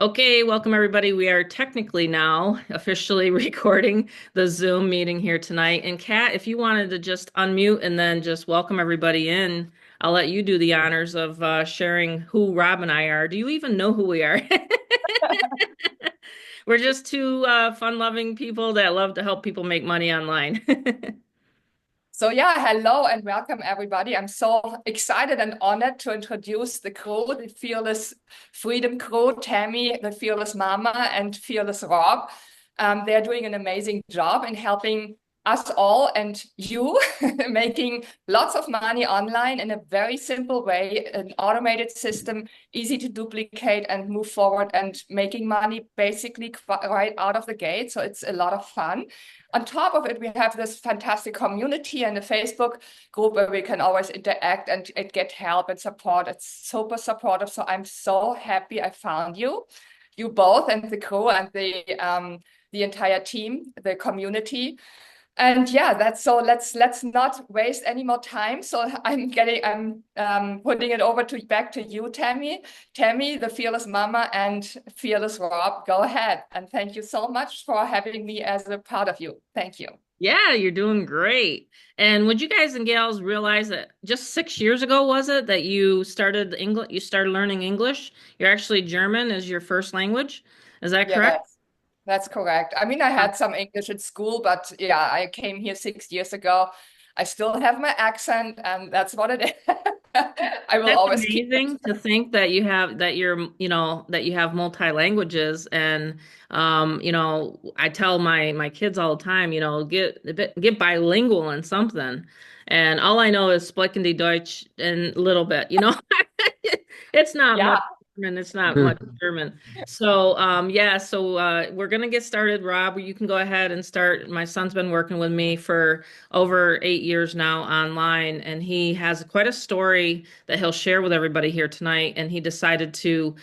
Okay, welcome everybody. We are technically now officially recording the Zoom meeting here tonight. And Kat, if you wanted to just unmute and then just welcome everybody in, I'll let you do the honors of sharing who Rob and I are. Do you even know who we are? We're just two fun-loving people that love to help people make money online. So yeah, hello and welcome everybody. I'm so excited and honored to introduce the crew, the Fearless Freedom crew, Tammy, the Fearless Mama, and Fearless Rob. They're doing an amazing job in helping us all and you making lots of money online in a very simple way, an automated system, easy to duplicate and move forward and making money basically right out of the gate. So it's a lot of fun. On top of it, we have this fantastic community and a Facebook group where we can always interact and get help and support. It's super supportive. So I'm so happy I found you both, and the crew and the entire team, the community. And yeah, that's so let's not waste any more time. So I'm putting it over to back to you, Tammy. Tammy, the Fearless Mama, and Fearless Rob. Go ahead. And thank you so much for having me as a part of you. Thank you. Yeah, you're doing great. And would you guys and gals realize that just 6 years ago, was it, that you started English, you started learning English? You're actually German as your first language. Is that correct? Yes, that's correct. I mean, I had some English at school, but yeah, I came here 6 years ago. I still have my accent, and that's what it is. I will That's always keep it. amazing to think that you have that you're, that you have multi languages. And I tell my kids all the time, get bilingual in something. And all I know is Sprechen die Deutsch and a little bit, It's not much Yeah. German, it's not much Hmm. German. So yeah, so we're gonna get started. Rob, you can go ahead and start. My son's been working with me for over 8 years now online, and he has quite a story that he'll share with everybody here tonight. And he decided to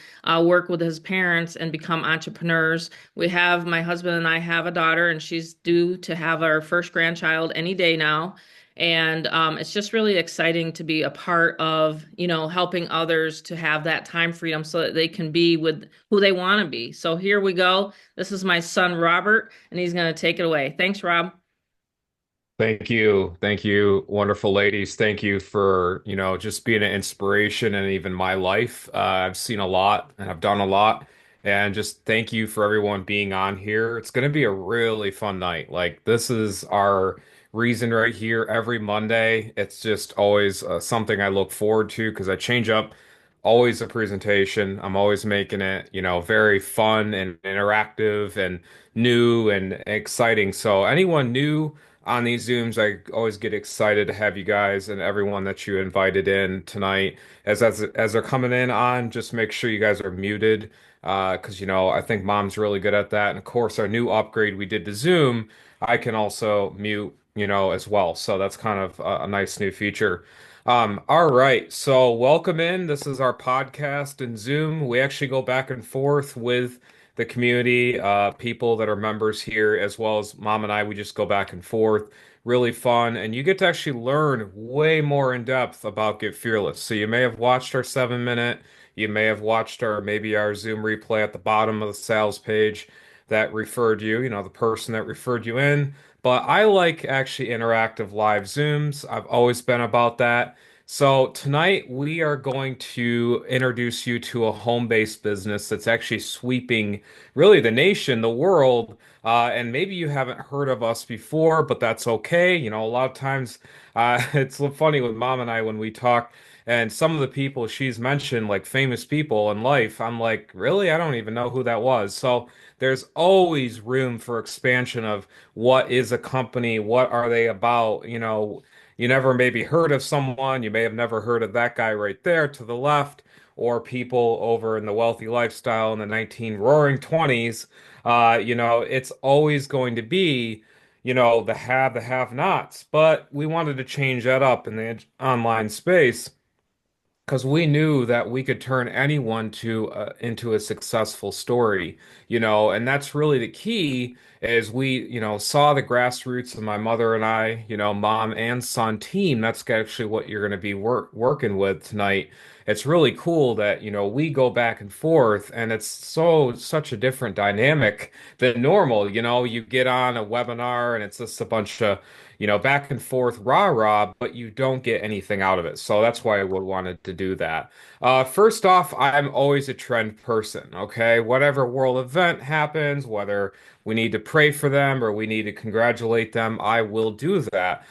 work with his parents and become entrepreneurs. My husband and I have a daughter, and she's due to have our first grandchild any day now. And it's just really exciting to be a part of, helping others to have that time freedom so that they can be with who they want to be. So here we go. This is my son, Robert, and he's going to take it away. Thanks, Rob. Thank you. Thank you, wonderful ladies. Thank you for, just being an inspiration in even my life. I've seen a lot and I've done a lot. And just thank you for everyone being on here. It's going to be a really fun night. Like, this is our reason right here every Monday. It's just always something I look forward to because I change up always a presentation. I'm always making it, very fun and interactive and new and exciting. So, anyone new on these Zooms, I always get excited to have you guys and everyone that you invited in tonight. As they're coming in on, just make sure you guys are muted, because I think Mom's really good at that. And of course, our new upgrade we did to Zoom, I can also mute, as well. So that's kind of a nice new feature. All right, so welcome in. This is our podcast in Zoom. We actually go back and forth with the community, people that are members here, as well as Mom and I. We just go back and forth. Really fun. And you get to actually learn way more in depth about Get Fearless. So you may have watched our 7 minute, you may have watched maybe our Zoom replay at the bottom of the sales page that referred you, the person that referred you in. But I like actually interactive live Zooms. I've always been about that. So tonight we are going to introduce you to a home-based business that's actually sweeping really the nation, the world, and maybe you haven't heard of us before, but that's okay. A lot of times it's funny with Mom and I when we talk, and some of the people she's mentioned, like famous people in life, I'm like, really? I don't even know who that was. So there's always room for expansion of what is a company, what are they about, you never maybe heard of someone, you may have never heard of that guy right there to the left, or people over in the wealthy lifestyle in the 19 roaring 20s. It's always going to be, the have-nots. But we wanted to change that up in the online space because we knew that we could turn anyone into a successful story, and that's really the key is we, saw the grassroots of my mother and I, mom and son team. That's actually what you're going to be working with tonight. it's really cool that, we go back and forth and it's such a different dynamic than normal. You get on a webinar and it's just a bunch of, back and forth rah-rah, but you don't get anything out of it. So that's why I would wanted to do that. First off, I'm always a trend person, okay? Whatever world event happens, whether we need to pray for them or we need to congratulate them, I will do that.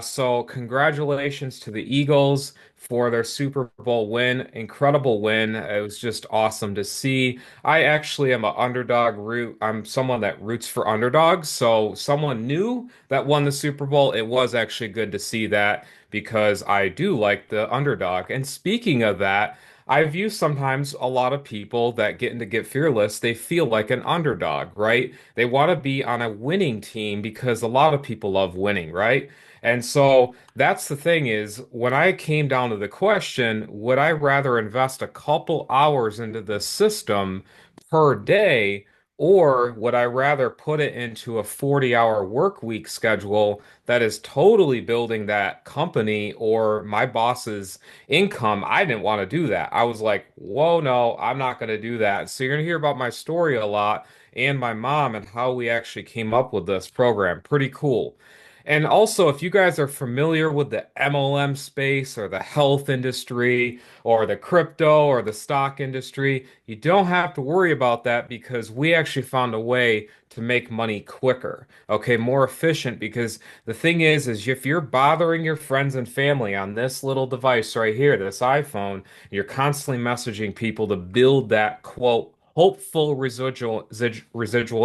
So congratulations to the Eagles for their Super Bowl win. Incredible win. It was just awesome to see. I actually am an underdog root. I'm someone that roots for underdogs. So someone new that won the Super Bowl, it was actually good to see that because I do like the underdog. And speaking of that, I view sometimes a lot of people that get into Get Fearless, they feel like an underdog, right? They want to be on a winning team because a lot of people love winning, right? And so that's the thing is when I came down to the question, would I rather invest a couple hours into the system per day, or would I rather put it into a 40-hour work week schedule that is totally building that company or my boss's income? I didn't want to do that. I was like, whoa, no, I'm not going to do that. So you're going to hear about my story a lot and my mom and how we actually came up with this program. Pretty cool. And also, if you guys are familiar with the MLM space or the health industry or the crypto or the stock industry, you don't have to worry about that because we actually found a way to make money quicker, okay, more efficient. Because the thing is if you're bothering your friends and family on this little device right here, this iPhone, you're constantly messaging people to build that quote, hopeful residual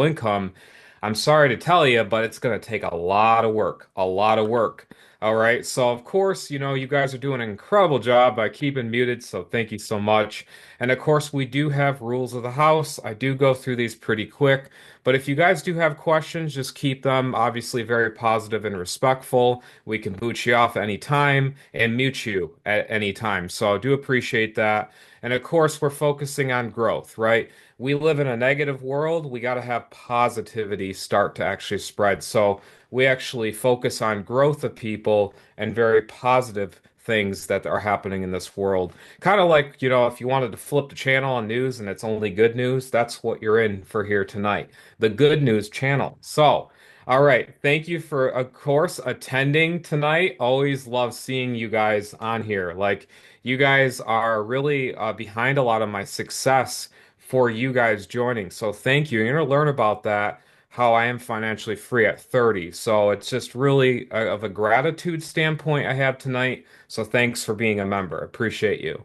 income. I'm sorry to tell you, but it's going to take a lot of work, a lot of work. All right. So, of course, you guys are doing an incredible job by keeping muted. So, thank you so much. And of course, we do have rules of the house. I do go through these pretty quick. But if you guys do have questions, just keep them obviously very positive and respectful. We can boot you off any time and mute you at any time. So, I do appreciate that. And of course, we're focusing on growth, right? We live in a negative world. We got to have positivity start to actually spread. So we actually focus on growth of people and very positive things that are happening in this world. Kind of like, if you wanted to flip the channel on news and it's only good news, that's what you're in for here tonight, the good news channel. So, all right. Thank you for, of course, attending tonight. Always love seeing you guys on here. Like, you guys are really behind a lot of my success for you guys joining. So thank you. You're going to learn about that, how I am financially free at 30. So it's just really of a gratitude standpoint I have tonight. So thanks for being a member. Appreciate you.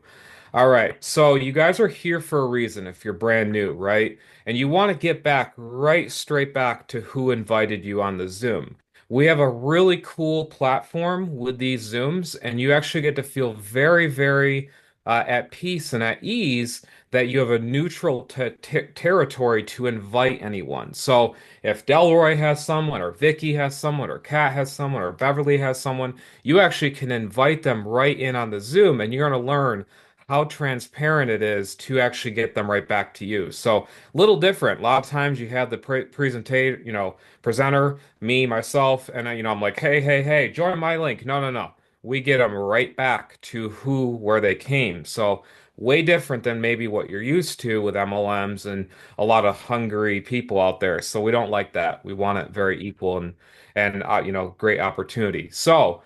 All right. So you guys are here for a reason if you're brand new, right? And you want to get back right straight back to who invited you on the Zoom. We have a really cool platform with these Zooms, and you actually get to feel very, very at peace and at ease that you have a neutral territory to invite anyone. So if Delroy has someone, or Vicky has someone, or Kat has someone, or Beverly has someone, you actually can invite them right in on the Zoom, and you're going to learn how transparent it is to actually get them right back to you. So little different. A lot of times you have the presenter, me, myself, and I'm like, hey, hey, hey, join my link. No, no, no. We get them right back to where they came. So way different than maybe what you're used to with MLMs and a lot of hungry people out there. So we don't like that. We want it very equal and great opportunity. So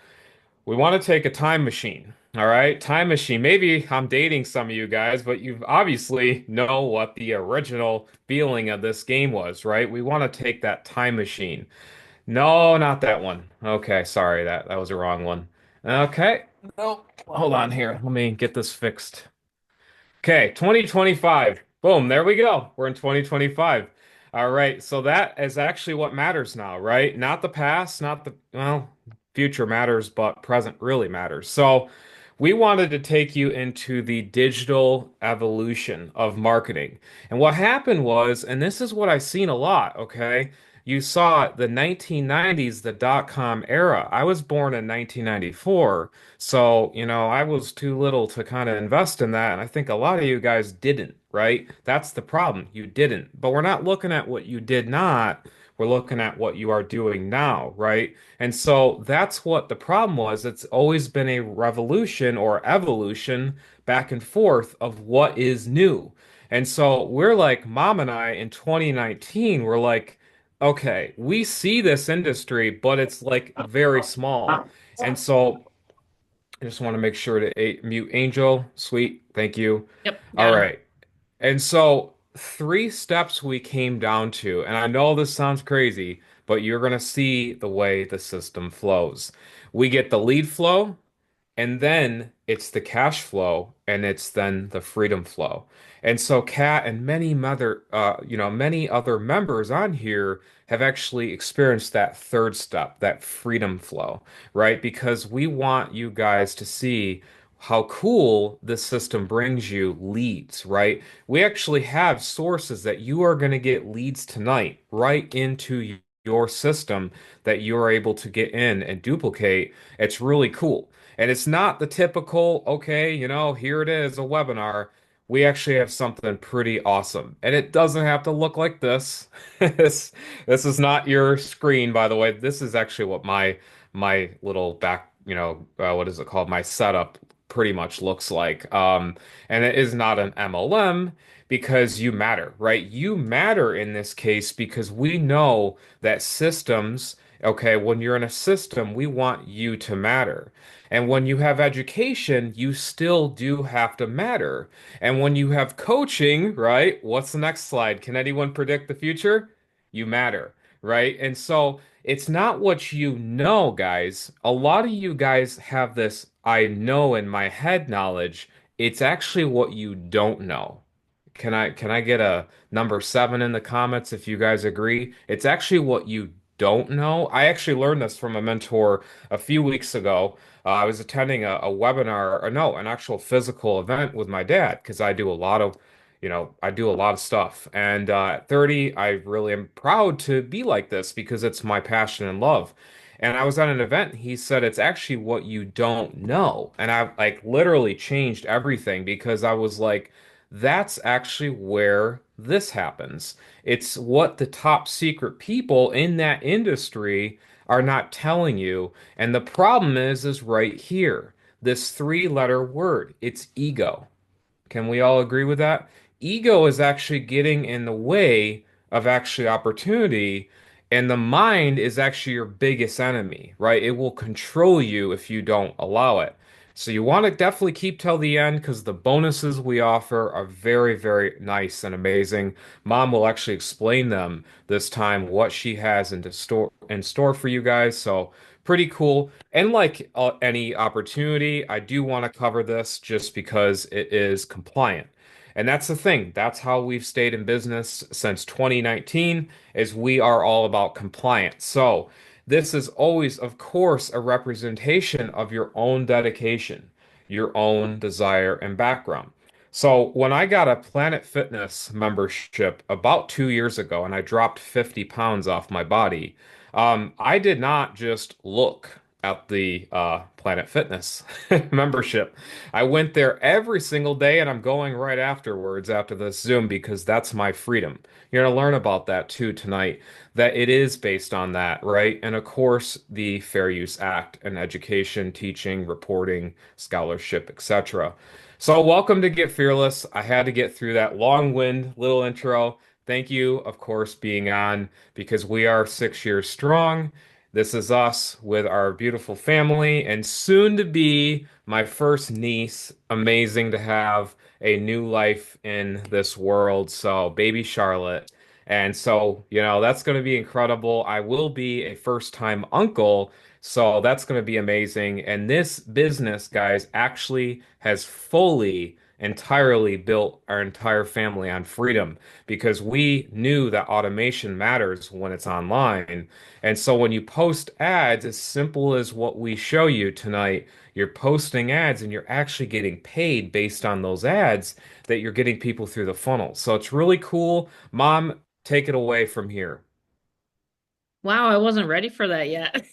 we want to take a time machine. All right, time machine. Maybe I'm dating some of you guys, but you obviously know what the original feeling of this game was, right? We want to take that time machine. No, not that one. Okay, sorry, that was a wrong one. Okay. No, hold on here. Let me get this fixed. Okay, 2025. Boom, there we go. We're in 2025. All right, so that is actually what matters now, right? Not the past, not well, future matters, but present really matters. So we wanted to take you into the digital evolution of marketing. And what happened was, and this is what I've seen a lot, okay? You saw the 1990s, the dot-com era. I was born in 1994. So, I was too little to kind of invest in that. And I think a lot of you guys didn't, right? That's the problem. You didn't. But we're not looking at what you did not. We're looking at what you are doing now, right? And so that's what the problem was. It's always been a revolution or evolution, back and forth of what is new. And so we're like, Mom and I in 2019, we're like, okay, we see this industry, but it's like very small. And so I just want to make sure to mute Angel. Sweet. Thank you. Yep, All got him. right. And so, three steps we came down to, and I know this sounds crazy, but you're going to see the way the system flows. We get the lead flow, and then it's the cash flow, and it's then the freedom flow. And so Kat and many other members on here have actually experienced that third step, that freedom flow, right? Because we want you guys to see how cool this system brings you leads, right? We actually have sources that you are going to get leads tonight right into your system that you're able to get in and duplicate. It's really cool. And it's not the typical, okay, here it is, a webinar. We actually have something pretty awesome. And it doesn't have to look like this. This is not your screen, by the way. This is actually what my little back, what is it called? My setup pretty much looks like. And it is not an MLM because you matter, right? You matter in this case because we know that systems, okay, when you're in a system, we want you to matter. And when you have education, you still do have to matter. And when you have coaching, right? What's the next slide? Can anyone predict the future? You matter, right? And so it's not what you know, guys. A lot of you guys have this I know in my head knowledge. It's actually what you don't know. Can I get a number 7 in the comments if you guys agree? It's actually what you don't know. I actually learned this from a mentor a few weeks ago. I was attending a webinar, or no, an actual physical event with my dad because I do a lot of stuff. And at 30, I really am proud to be like this because it's my passion and love. And I was at an event, he said it's actually what you don't know. And I like literally changed everything because I was like, that's actually where this happens. It's what the top secret people in that industry are not telling you. And the problem is right here. This three-letter word. It's ego. Can we all agree with that? Ego is actually getting in the way of actually opportunity, and the mind is actually your biggest enemy, right? It will control you if you don't allow it. So you want to definitely keep till the end because the bonuses we offer are very, very nice and amazing. Mom will actually explain them this time, what she has in store for you guys. So pretty cool. And like any opportunity, I do want to cover this just because it is compliant. And that's the thing. That's how we've stayed in business since 2019 is we are all about compliance. So this is always, of course, a representation of your own dedication, your own desire and background. So when I got a Planet Fitness membership about 2 years ago and I dropped 50 pounds off my body, I did not just look at the Planet Fitness membership. I went there every single day, and I'm going right afterwards after this Zoom because that's my freedom. You're going to learn about that too tonight, that it is based on that, right? And of course, the Fair Use Act and education, teaching, reporting, scholarship, etc. So, welcome to Get Fearless. I had to get through that long-wind little intro. Thank you, of course, being on because we are 6 years strong. This is us with our beautiful family and soon to be my first niece. Amazing to have a new life in this world. So, baby Charlotte. And so, that's going to be incredible. I will be a first-time uncle. So, that's going to be amazing. And this business, guys, actually has fully, entirely built our entire family on freedom because we knew that automation matters when it's online. And so when you post ads, as simple as what we show you tonight, you're posting ads and you're actually getting paid based on those ads that you're getting people through the funnel. So it's really cool. Mom, take it away from here. Wow, I wasn't ready for that yet.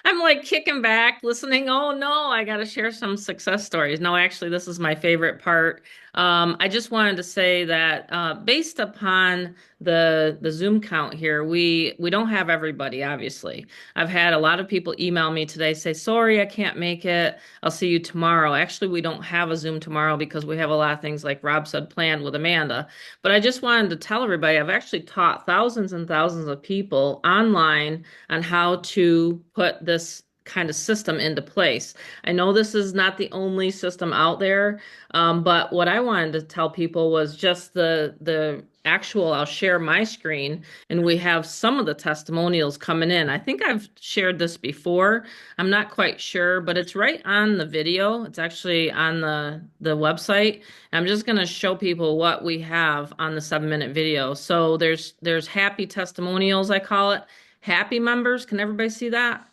I'm like kicking back, listening. Oh no, I got to share some success stories. No, actually, this is my favorite part. I just wanted to say that based upon the Zoom count here, we don't have everybody, obviously. I've had a lot of people email me today, say, sorry, I can't make it. I'll see you tomorrow. Actually, we don't have a Zoom tomorrow because we have a lot of things, like Rob said, planned with Amanda. But I just wanted to tell everybody I've actually taught thousands and thousands of people online on how to put this kind of system into place. I know this is not the only system out there, but what I wanted to tell people was just the actual, I'll share my screen, and we have some of the testimonials coming in. I think I've shared this before. I'm not quite sure, but it's right on the video. It's actually on the website. I'm just going to show people what we have on the 7-minute video. So there's happy testimonials, I call it. Happy members. Can everybody see that?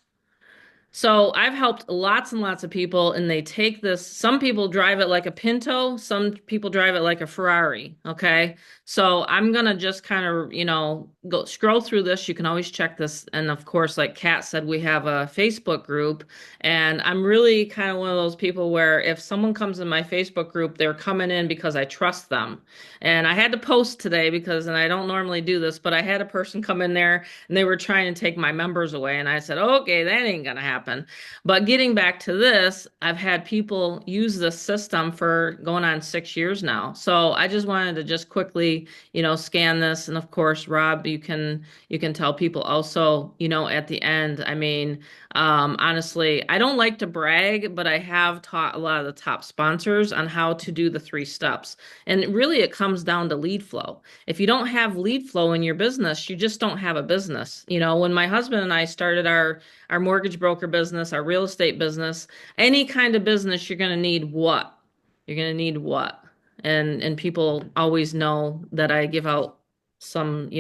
So I've helped lots and lots of people, and they take this. Some people drive it like a Pinto, some people drive it like a Ferrari. Okay. So I'm gonna just kind of, go scroll through this. You can always check this. And of course, like Kat said, we have a Facebook group, and I'm really kind of one of those people where if someone comes in my Facebook group, they're coming in because I trust them. And I had to post today because, and I don't normally do this, but I had a person come in there and they were trying to take my members away. And I said, okay, that ain't gonna happen. But getting back to this, I've had people use this system for going on 6 years now. So I just wanted to just quickly, scan this. And of course, Rob, you can tell people also, at the end, I mean, honestly, I don't like to brag, but I have taught a lot of the top sponsors on how to do the 3 steps. And really, it comes down to lead flow. If you don't have lead flow in your business, you just don't have a business. When my husband and I started our mortgage broker business, our real estate business, any kind of business, you're going to need what? You're going to need what? And people always know that I give out some,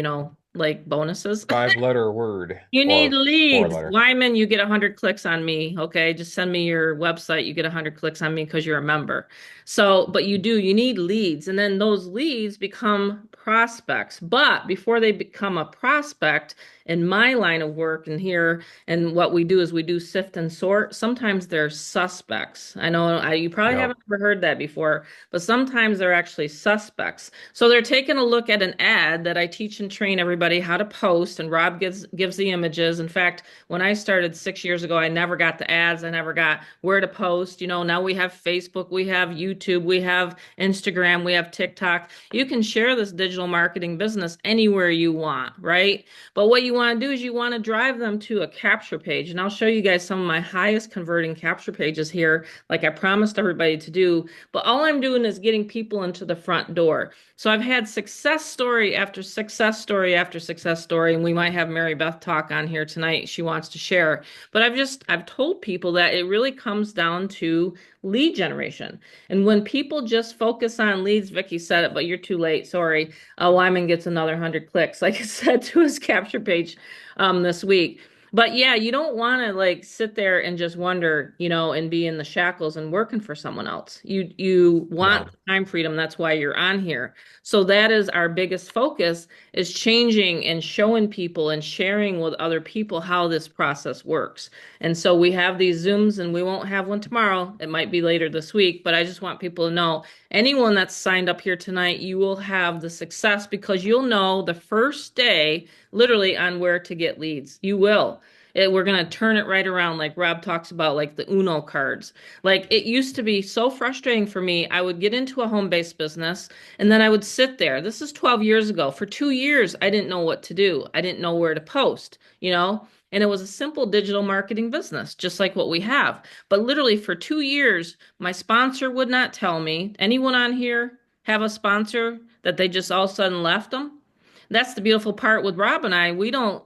like bonuses. 5-letter word You need or four leads. letter. Wyman, you get 100 clicks on me. Okay. Just send me your website. You get 100 clicks on me because you're a member. So, but you need leads. And then those leads become prospects. But before they become a prospect, in my line of work and here, and what we do is we do sift and sort. Sometimes they're suspects. I know you probably Yep. haven't ever heard that before, but sometimes they're actually suspects. So they're taking a look at an ad that I teach and train everybody how to post, and Rob gives the images. In fact, when I started 6 years ago, I never got the ads. I never got where to post. Now we have Facebook, we have YouTube, we have Instagram, we have TikTok. You can share this digital marketing business anywhere you want, right? But what you want to do is you want to drive them to a capture page. And I'll show you guys some of my highest converting capture pages here, like I promised everybody to do. But all I'm doing is getting people into the front door. So I've had success story after success story after success story, and we might have Mary Beth talk on here tonight. She wants to share. But I've told people that it really comes down to lead generation. And when people just focus on leads, Vicky said it, but you're too late. Sorry. Wyman gets another 100 clicks, like I said, to his capture page this week. But yeah, you don't want to like sit there and just wonder, and be in the shackles and working for someone else. You want No. time freedom. That's why you're on here. So that is our biggest focus, is changing and showing people and sharing with other people how this process works. And so we have these Zooms, and we won't have one tomorrow. It might be later this week, but I just want people to know, anyone that's signed up here tonight, you will have the success because you'll know the first day literally on where to get leads. You will. We're going to turn it right around, like Rob talks about, like the Uno cards. Like, it used to be so frustrating for me. I would get into a home-based business, and then I would sit there. This is 12 years ago. For 2 years, I didn't know what to do. I didn't know where to post, And it was a simple digital marketing business, just like what we have. But literally for 2 years, my sponsor would not tell me. Anyone on here have a sponsor that they just all of a sudden left them? That's the beautiful part with Rob and I. We don't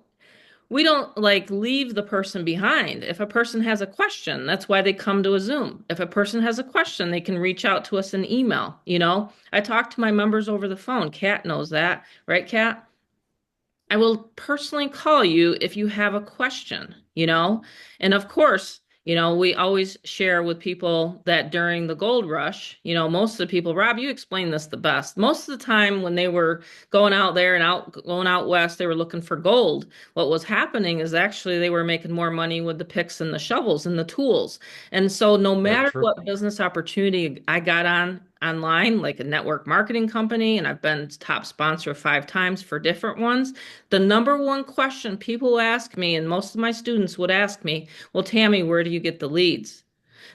like leave the person behind. If a person has a question, that's why they come to a Zoom. If a person has a question, they can reach out to us in email. I talk to my members over the phone. Kat knows that, right, Kat? I will personally call you if you have a question. And of course, we always share with people that during the gold rush, most of the people, Rob, you explained this the best. Most of the time when they were going out there and going out west, they were looking for gold. What was happening is actually they were making more money with the picks and the shovels and the tools. And so no Very matter true. what business opportunity I got on, online, like a network marketing company, and I've been top sponsor 5 times for different ones. The number one question people ask me, and most of my students would ask me, well, Tammy, where do you get the leads?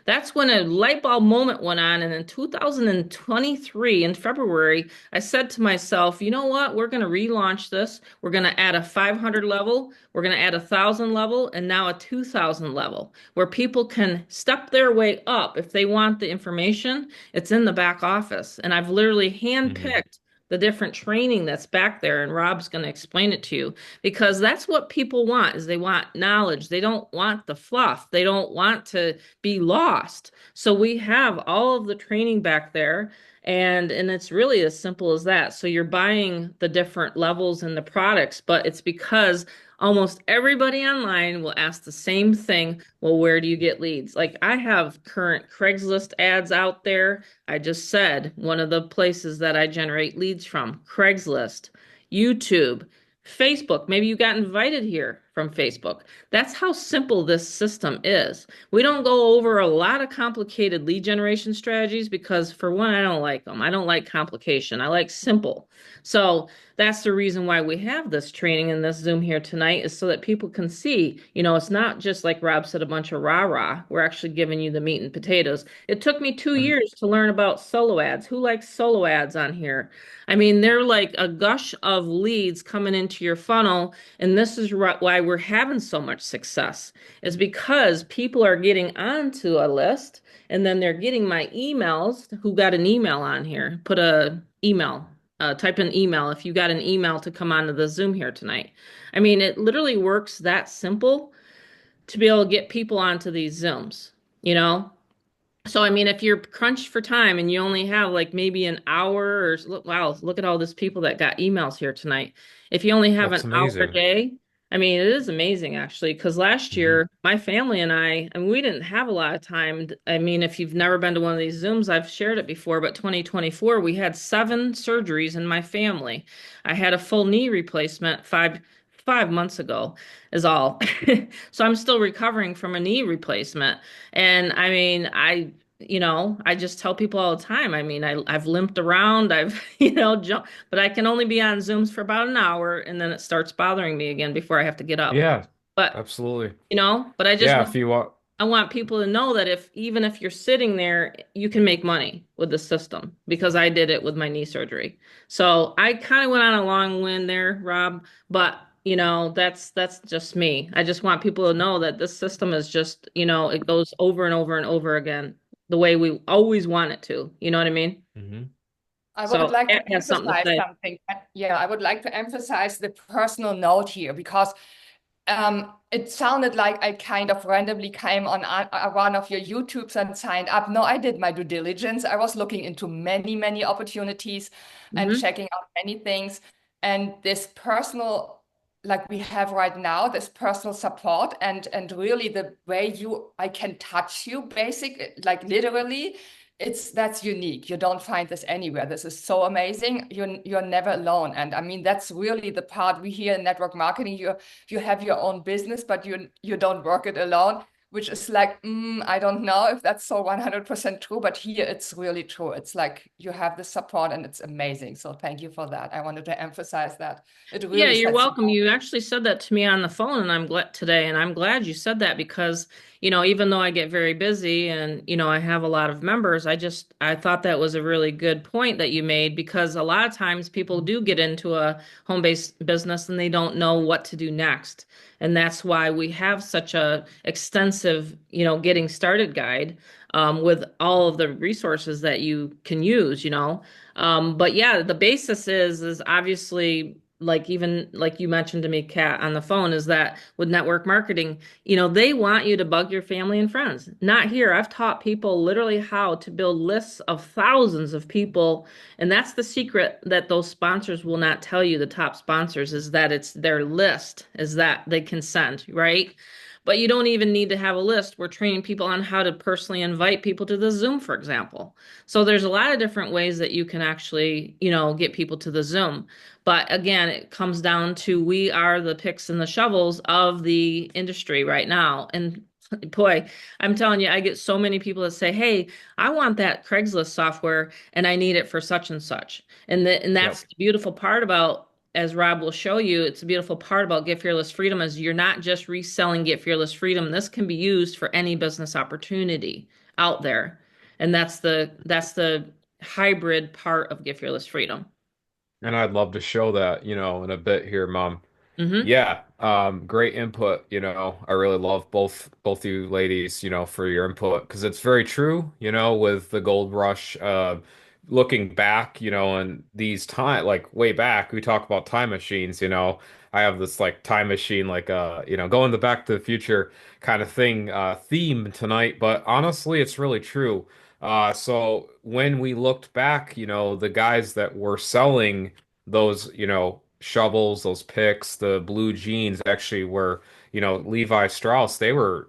That's when a light bulb moment went on. And in 2023, in February, I said to myself, you know what? We're going to relaunch this. We're going to add a 500 level. We're going to add a 1,000 level and now a 2,000 level where people can step their way up. If they want the information, it's in the back office. And I've literally Hmm. handpicked the different training that's back there. And Rob's going to explain it to you because that's what people want is they want knowledge. They don't want the fluff. They don't want to be lost. So we have all of the training back there and it's really as simple as that. So you're buying the different levels and the products, but it's because almost everybody online will ask the same thing. Well, where do you get leads? Like I have current Craigslist ads out there. I just said one of the places that I generate leads from, Craigslist, YouTube, Facebook. Maybe you got invited here from Facebook. That's how simple this system is. We don't go over a lot of complicated lead generation strategies because, for one, I don't like them. I don't like complication. I like simple. So that's the reason why we have this training in this Zoom here tonight is so that people can see, it's not just like Rob said, a bunch of rah-rah. We're actually giving you the meat and potatoes. It took me 2 years to learn about solo ads. Who likes solo ads on here? I mean, they're like a gush of leads coming into your funnel. And this is why we're having so much success is because people are getting onto a list and then they're getting my emails. Who got an email on here? Put a email, type in email if you got an email to come onto the Zoom here tonight. I mean, it literally works that simple to be able to get people onto these Zooms, you know? So, I mean, if you're crunched for time and you only have like maybe an hour or look, wow, look at all these people that got emails here tonight. If you only have an That's hour a amazing. day, I mean, it is amazing actually, because last Hmm. year, my family and I we didn't have a lot of time. I mean, if you've never been to one of these Zooms, I've shared it before, but 2024, we had 7 surgeries in my family. I had a full knee replacement 5 months ago, is all. So I'm still recovering from a knee replacement. And I mean, I just tell people all the time. I mean, I've limped around, I've, jumped, but I can only be on Zooms for about an hour and then it starts bothering me again before I have to get up. Yeah, But, absolutely. but I just Yeah, want if you want. I want people to know that if even if you're sitting there, you can make money with the system because I did it with my knee surgery. So I kind of went on a long wind there, Rob, but that's just me. I just want people to know that this system is just, it goes over and over and over again the way we always want it to. You know what I mean? Hmm. I would So like to Kat has something to emphasize say. something. Yeah, I would like to emphasize the personal note here because it sounded like I kind of randomly came on one of your YouTubes and signed up. No, I did my due diligence. I was looking into many, many opportunities and Hmm. checking out many things. And this personal, like we have right now, this personal support and really the way I can touch you, basic, like literally, that's unique. You don't find this anywhere. This is so amazing. You're never alone. And I mean, that's really the part we hear in network marketing. You have your own business, but you don't work it alone, which is like, I don't know if that's so 100% true, but here it's really true. It's like you have the support and it's amazing. So thank you for that. I wanted to emphasize that. It Yeah, really you're sets you welcome. You actually said that to me on the phone, and I'm glad today, and I'm glad you said that because, even though I get very busy and, I have a lot of members, I thought that was a really good point that you made because a lot of times people do get into a home-based business and they don't know what to do next. And that's why we have such a extensive, getting started guide, with all of the resources that you can use. But yeah, the basis is obviously like even like you mentioned to me, Kat, on the phone, is that with network marketing, they want you to bug your family and friends. Not here. I've taught people literally how to build lists of thousands of people. And that's the secret that those sponsors will not tell you, the top sponsors, is that it's their list, is that they consent, right? But you don't even need to have a list. We're training people on how to personally invite people to the Zoom, for example. So there's a lot of different ways that you can actually, get people to the Zoom. But again, it comes down to we are the picks and the shovels of the industry right now. And Boy, I'm telling you, I get so many people that say, "Hey, I want that Craigslist software and I need it for such and such." And Yep. that's the beautiful part about, as Rob will show you, it's a beautiful part about Get Fearless Freedom is you're not just reselling Get Fearless Freedom. This can be used for any business opportunity out there. And that's the hybrid part of Get Fearless Freedom. And I'd love to show that, in a bit here, Mom. Hmm. Yeah, great input. I really love both you ladies, for your input because it's very true, with the gold rush. Looking back, and these time like way back, we talk about time machines. I have this like time machine, like going the Back to the Future kind of thing theme tonight. But honestly, it's really true. So when we looked back, the guys that were selling those, shovels, those picks, the blue jeans actually were, Levi Strauss,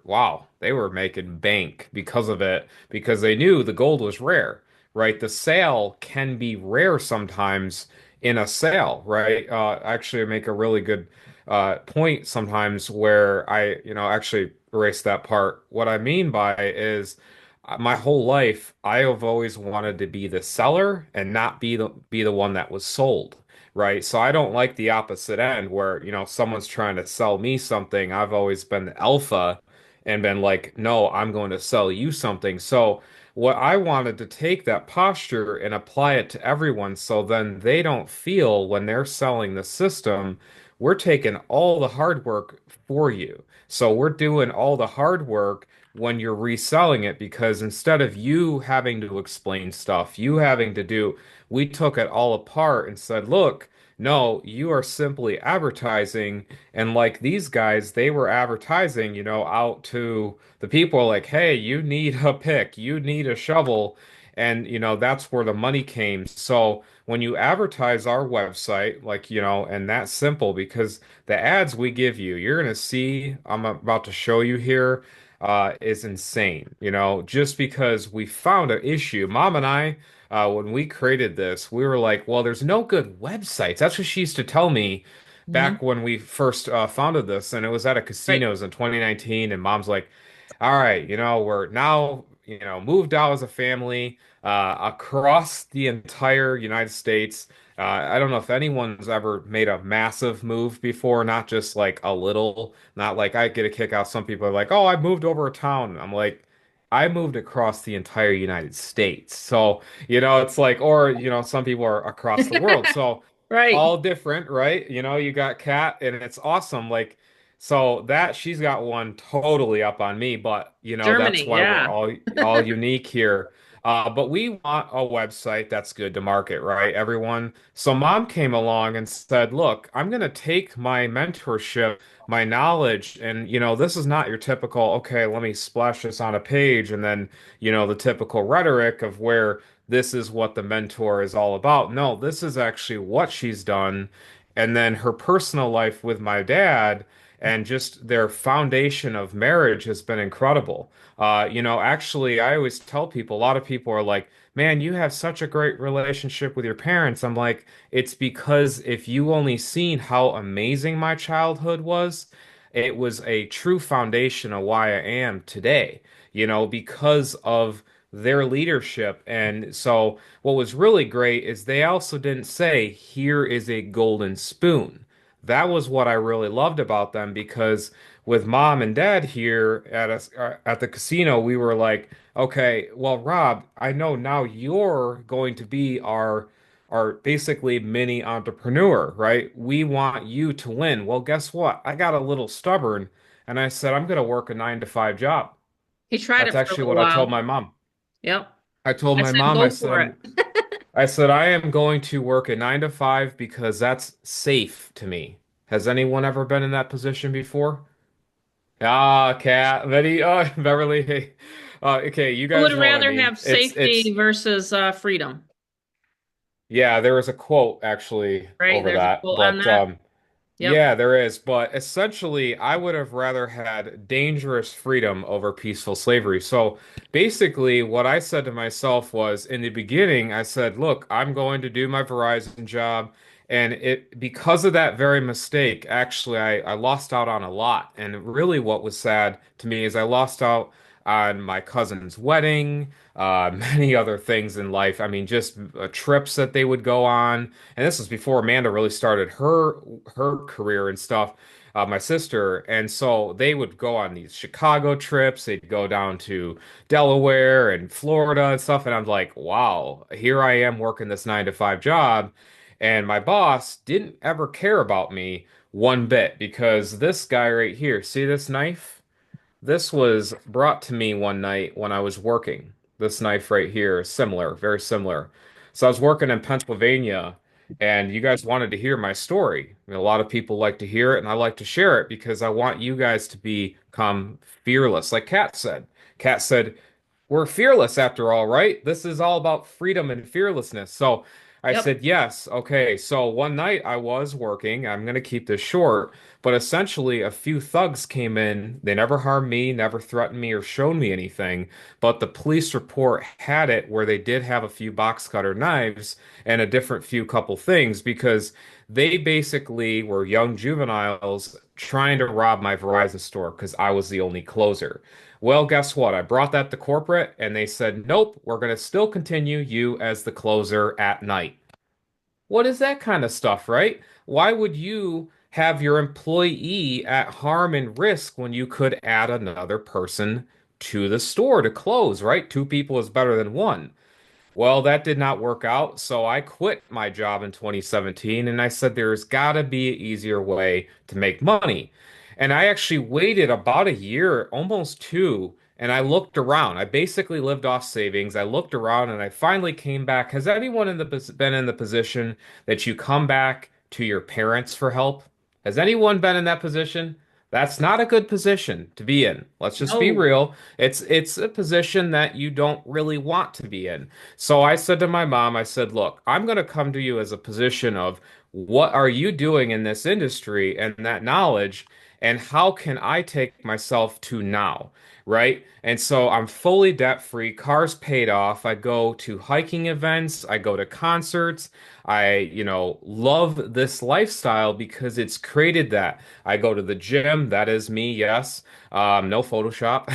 wow, they were making bank because of it, because they knew the gold was rare, right? The sale can be rare sometimes in a sale, right? Actually, I make a really good point sometimes where actually erase that part. What I mean by is my whole life, I have always wanted to be the seller and not be the one that was sold, right? So I don't like the opposite end where, someone's trying to sell me something. I've always been the alpha and been like, no, I'm going to sell you something. So what I wanted to take that posture and apply it to everyone so then they don't feel when they're selling the system, we're taking all the hard work for you. So we're doing all the hard work when you're reselling it because instead of you having to explain stuff, you having to do, we took it all apart and said, look, no, you are simply advertising. And like these guys, they were advertising, out to the people like, hey, you need a pick, you need a shovel. And, that's where the money came. So when you advertise our website, like, and that's simple because the ads we give you, you're going to see, I'm about to show you here is insane. Just because we found an issue. Mom and I, when we created this, we were like, well, there's no good websites. That's what she used to tell me Hmm. back when we first founded this. And it was at a Right. casinos in 2019. And mom's like, all right, we're now, moved out as a family across the entire United States. I don't know if anyone's ever made a massive move before, not just like a little, not like I get a kick out. Some people are like, oh, I moved over a town. I'm like, I moved across the entire United States. So, it's like, or, some people are across the world. So, Right. all different, right? You got Kat, and it's awesome. Like, so that she's got one totally up on me, but that's Germany. why we're Yeah. all unique here. But we want a website that's good to market, right? Everyone. So mom came along and said, "Look, I'm going to take my mentorship, my knowledge, and this is not your typical, okay, let me splash this on a page and then, the typical rhetoric of where this is what the mentor is all about. No, this is actually what she's done, and then her personal life with my dad." And just their foundation of marriage has been incredible. Actually, I always tell people, a lot of people are like, man, you have such a great relationship with your parents. I'm like, it's because if you only seen how amazing my childhood was, it was a true foundation of why I am today, because of their leadership. And so, what was really great is they also didn't say, here is a golden spoon. That was what I really loved about them because with mom and dad here at the casino, we were like, okay, well, Rob, I know now you're going to be our basically mini entrepreneur, right? We want you to win. Well, guess what? I got a little stubborn and I said, I'm going to work a 9 to 5 job. He tried That's it for a actually little what I told while. my mom. Yep. I told I my said, mom, go for it. I said, I am going to work a 9 to 5 because that's safe to me. Has anyone ever been in that position before? Ah, Kat, Betty, Beverly. Hey. Okay, you Who would guys know what I rather mean. have It's safety versus freedom? Yeah, there was a quote actually Right? over There's a that, quote on but that. Yep. yeah, there is. But essentially, I would have rather had dangerous freedom over peaceful slavery. So basically, what I said to myself was in the beginning, I said, look, I'm going to do my Verizon job And it because of that very mistake, actually, I lost out on a lot. And really, what was sad to me is I lost out on my cousin's wedding, many other things in life. I mean, just trips that they would go on. And this was before Amanda really started her career and stuff. My sister, and so they would go on these Chicago trips. They'd go down to Delaware and Florida and stuff. And I'm like, wow, here I am working this 9 to 5 job. And my boss didn't ever care about me one bit because this guy right here, see this knife? This was brought to me one night when I was working. This knife right here is similar, very similar. So I was working in Pennsylvania, and you guys wanted to hear my story. A lot of people like to hear it, and I like to share it because I want you guys to become fearless. Like Kat said. Kat said, we're fearless after all, right? This is all about freedom and fearlessness. So I Yep. said, yes. Okay. So one night I was working. I'm going to keep this short, but essentially a few thugs came in. They never harmed me, never threatened me or shown me anything. But the police report had it where they did have a few box cutter knives and a different few couple things because they basically were young juveniles trying to rob my Verizon store because I was the only closer. Well, guess what? I brought that to corporate and they said, nope, we're going to still continue you as the closer at night. What is that kind of stuff, right? Why would you have your employee at harm and risk when you could add another person to the store to close, right? Two people is better than one. Well, that did not work out, so I quit my job in 2017 and I said there's got to be an easier way to make money. And I actually waited about a year, almost two, and I looked around. I basically lived off savings. I looked around and I finally came back. Has anyone been in the position that you come back to your parents for help? Has anyone been in that position? That's not a good position to be in. Let's just be No. real. It's a position that you don't really want to be in. So I said to my mom, I said, look, I'm going to come to you as a position of what are you doing in this industry and that knowledge, and how can I take myself to now? Right? And so I'm fully debt free, cars paid off. I go to hiking events, I go to concerts. Love this lifestyle because it's created that. I go to the gym, that is me, yes. No Photoshop.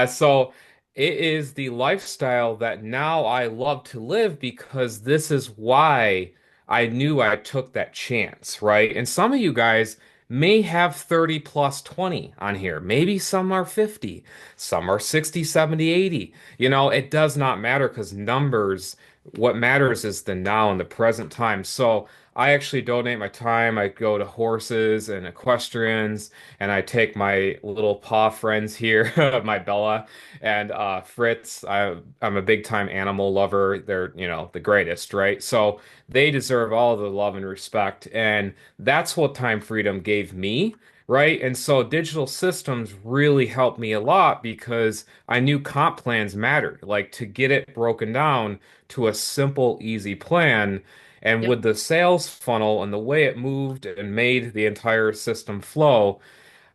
So it is the lifestyle that now I love to live because this is why I knew I took that chance, right? And some of you guys may have 30 plus 20 on here. Maybe some are 50, some are 60, 70, 80. It does not matter because numbers, what matters is the now and the present time. So I actually donate my time. I go to horses and equestrians, and I take my little paw friends here, my Bella and Fritz. I'm a big time animal lover. They're, the greatest, right? So they deserve all the love and respect. And that's what time freedom gave me, right? And so digital systems really helped me a lot because I knew comp plans mattered, like to get it broken down to a simple, easy plan. And Yep. with the sales funnel and the way it moved and made the entire system flow,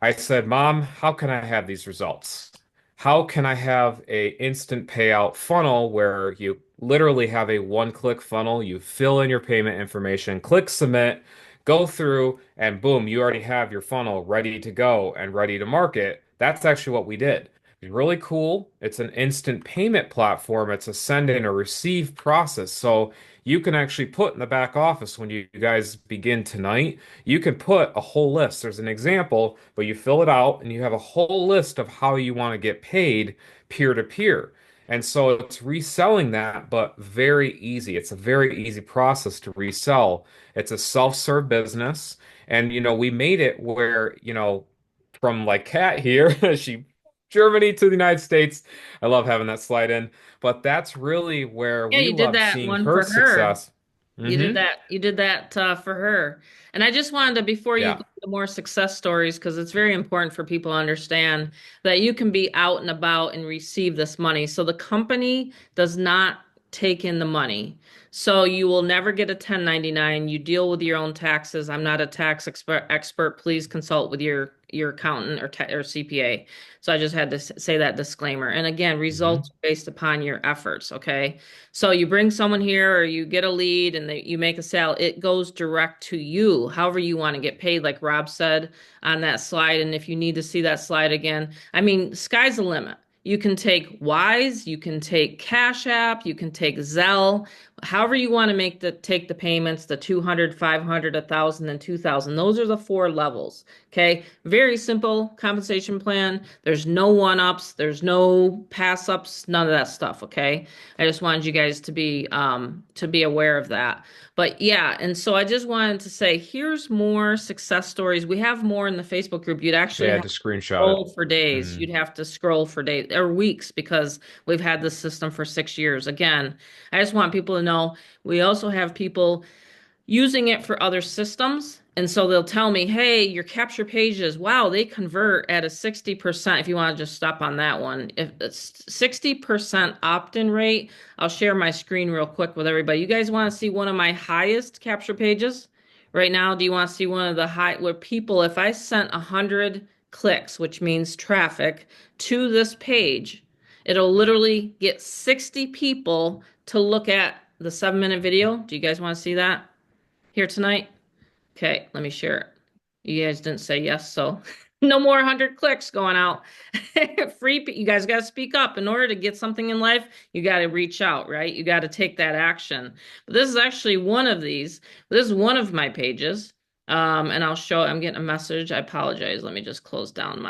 I said, Mom, how can I have these results? How can I have a instant payout funnel where you literally have a one-click funnel, you fill in your payment information, click submit, go through, and boom, you already have your funnel ready to go and ready to market. That's actually what we did. It's really cool. It's an instant payment platform. It's a send and a receive process. So you can actually put in the back office when you guys begin tonight, you can put a whole list. There's an example, but you fill it out and you have a whole list of how you want to get paid peer to peer. And so it's reselling that, but very easy. It's a very easy process to resell. It's a self-serve business. And, we made it where, from like Kat here, she Germany to the United States. I love having that slide in, but that's really where Yeah, we you did love that seeing one her for her. success. Hmm. You did that for her. And I just wanted to, before you go Yeah. to more success stories, because it's very important for people to understand that you can be out and about and receive this money. So the company does not take in the money. So you will never get a 1099. You deal with your own taxes. I'm not a tax expert. Please consult with your accountant or CPA. So I just had to say that disclaimer. And again, Hmm. results based upon your efforts, okay? So you bring someone here or you get a lead and you make a sale, it goes direct to you, however you want to get paid, like Rob said on that slide. And if you need to see that slide again, I mean, sky's the limit. You can take Wise, you can take Cash App, you can take Zelle, however you want to take the payments, the 200, 500, 1,000, and 2,000. Those are the four levels. Okay. Very simple compensation plan. There's no one-ups, there's no pass-ups, none of that stuff. Okay. I just wanted you guys to be aware of that. But yeah, and so I just wanted to say, here's more success stories. We have more in the Facebook group. You'd Yeah, actually I have had to screenshot it. scroll for days. Mm. You'd have to scroll for days or weeks because we've had this system for 6 years. Again, I just want people to know we also have people using it for other systems. And so they'll tell me, hey, your capture pages, wow, they convert at a 60%. If you want to just stop on that one, if it's 60% opt-in rate, I'll share my screen real quick with everybody. You guys want to see one of my highest capture pages right now? Do you want to see one of the high where people, if I sent 100 clicks, which means traffic, to this page, it'll literally get 60 people to look at the 7-minute video. Do you guys want to see that here tonight? Okay, let me share it. You guys didn't say yes, so no more 100 clicks going out. You guys got to speak up. In order to get something in life, you got to reach out, right? You got to take that action. But this is actually one of these. This is one of my pages. And I'll show, I'm getting a message. I apologize. Let me just close down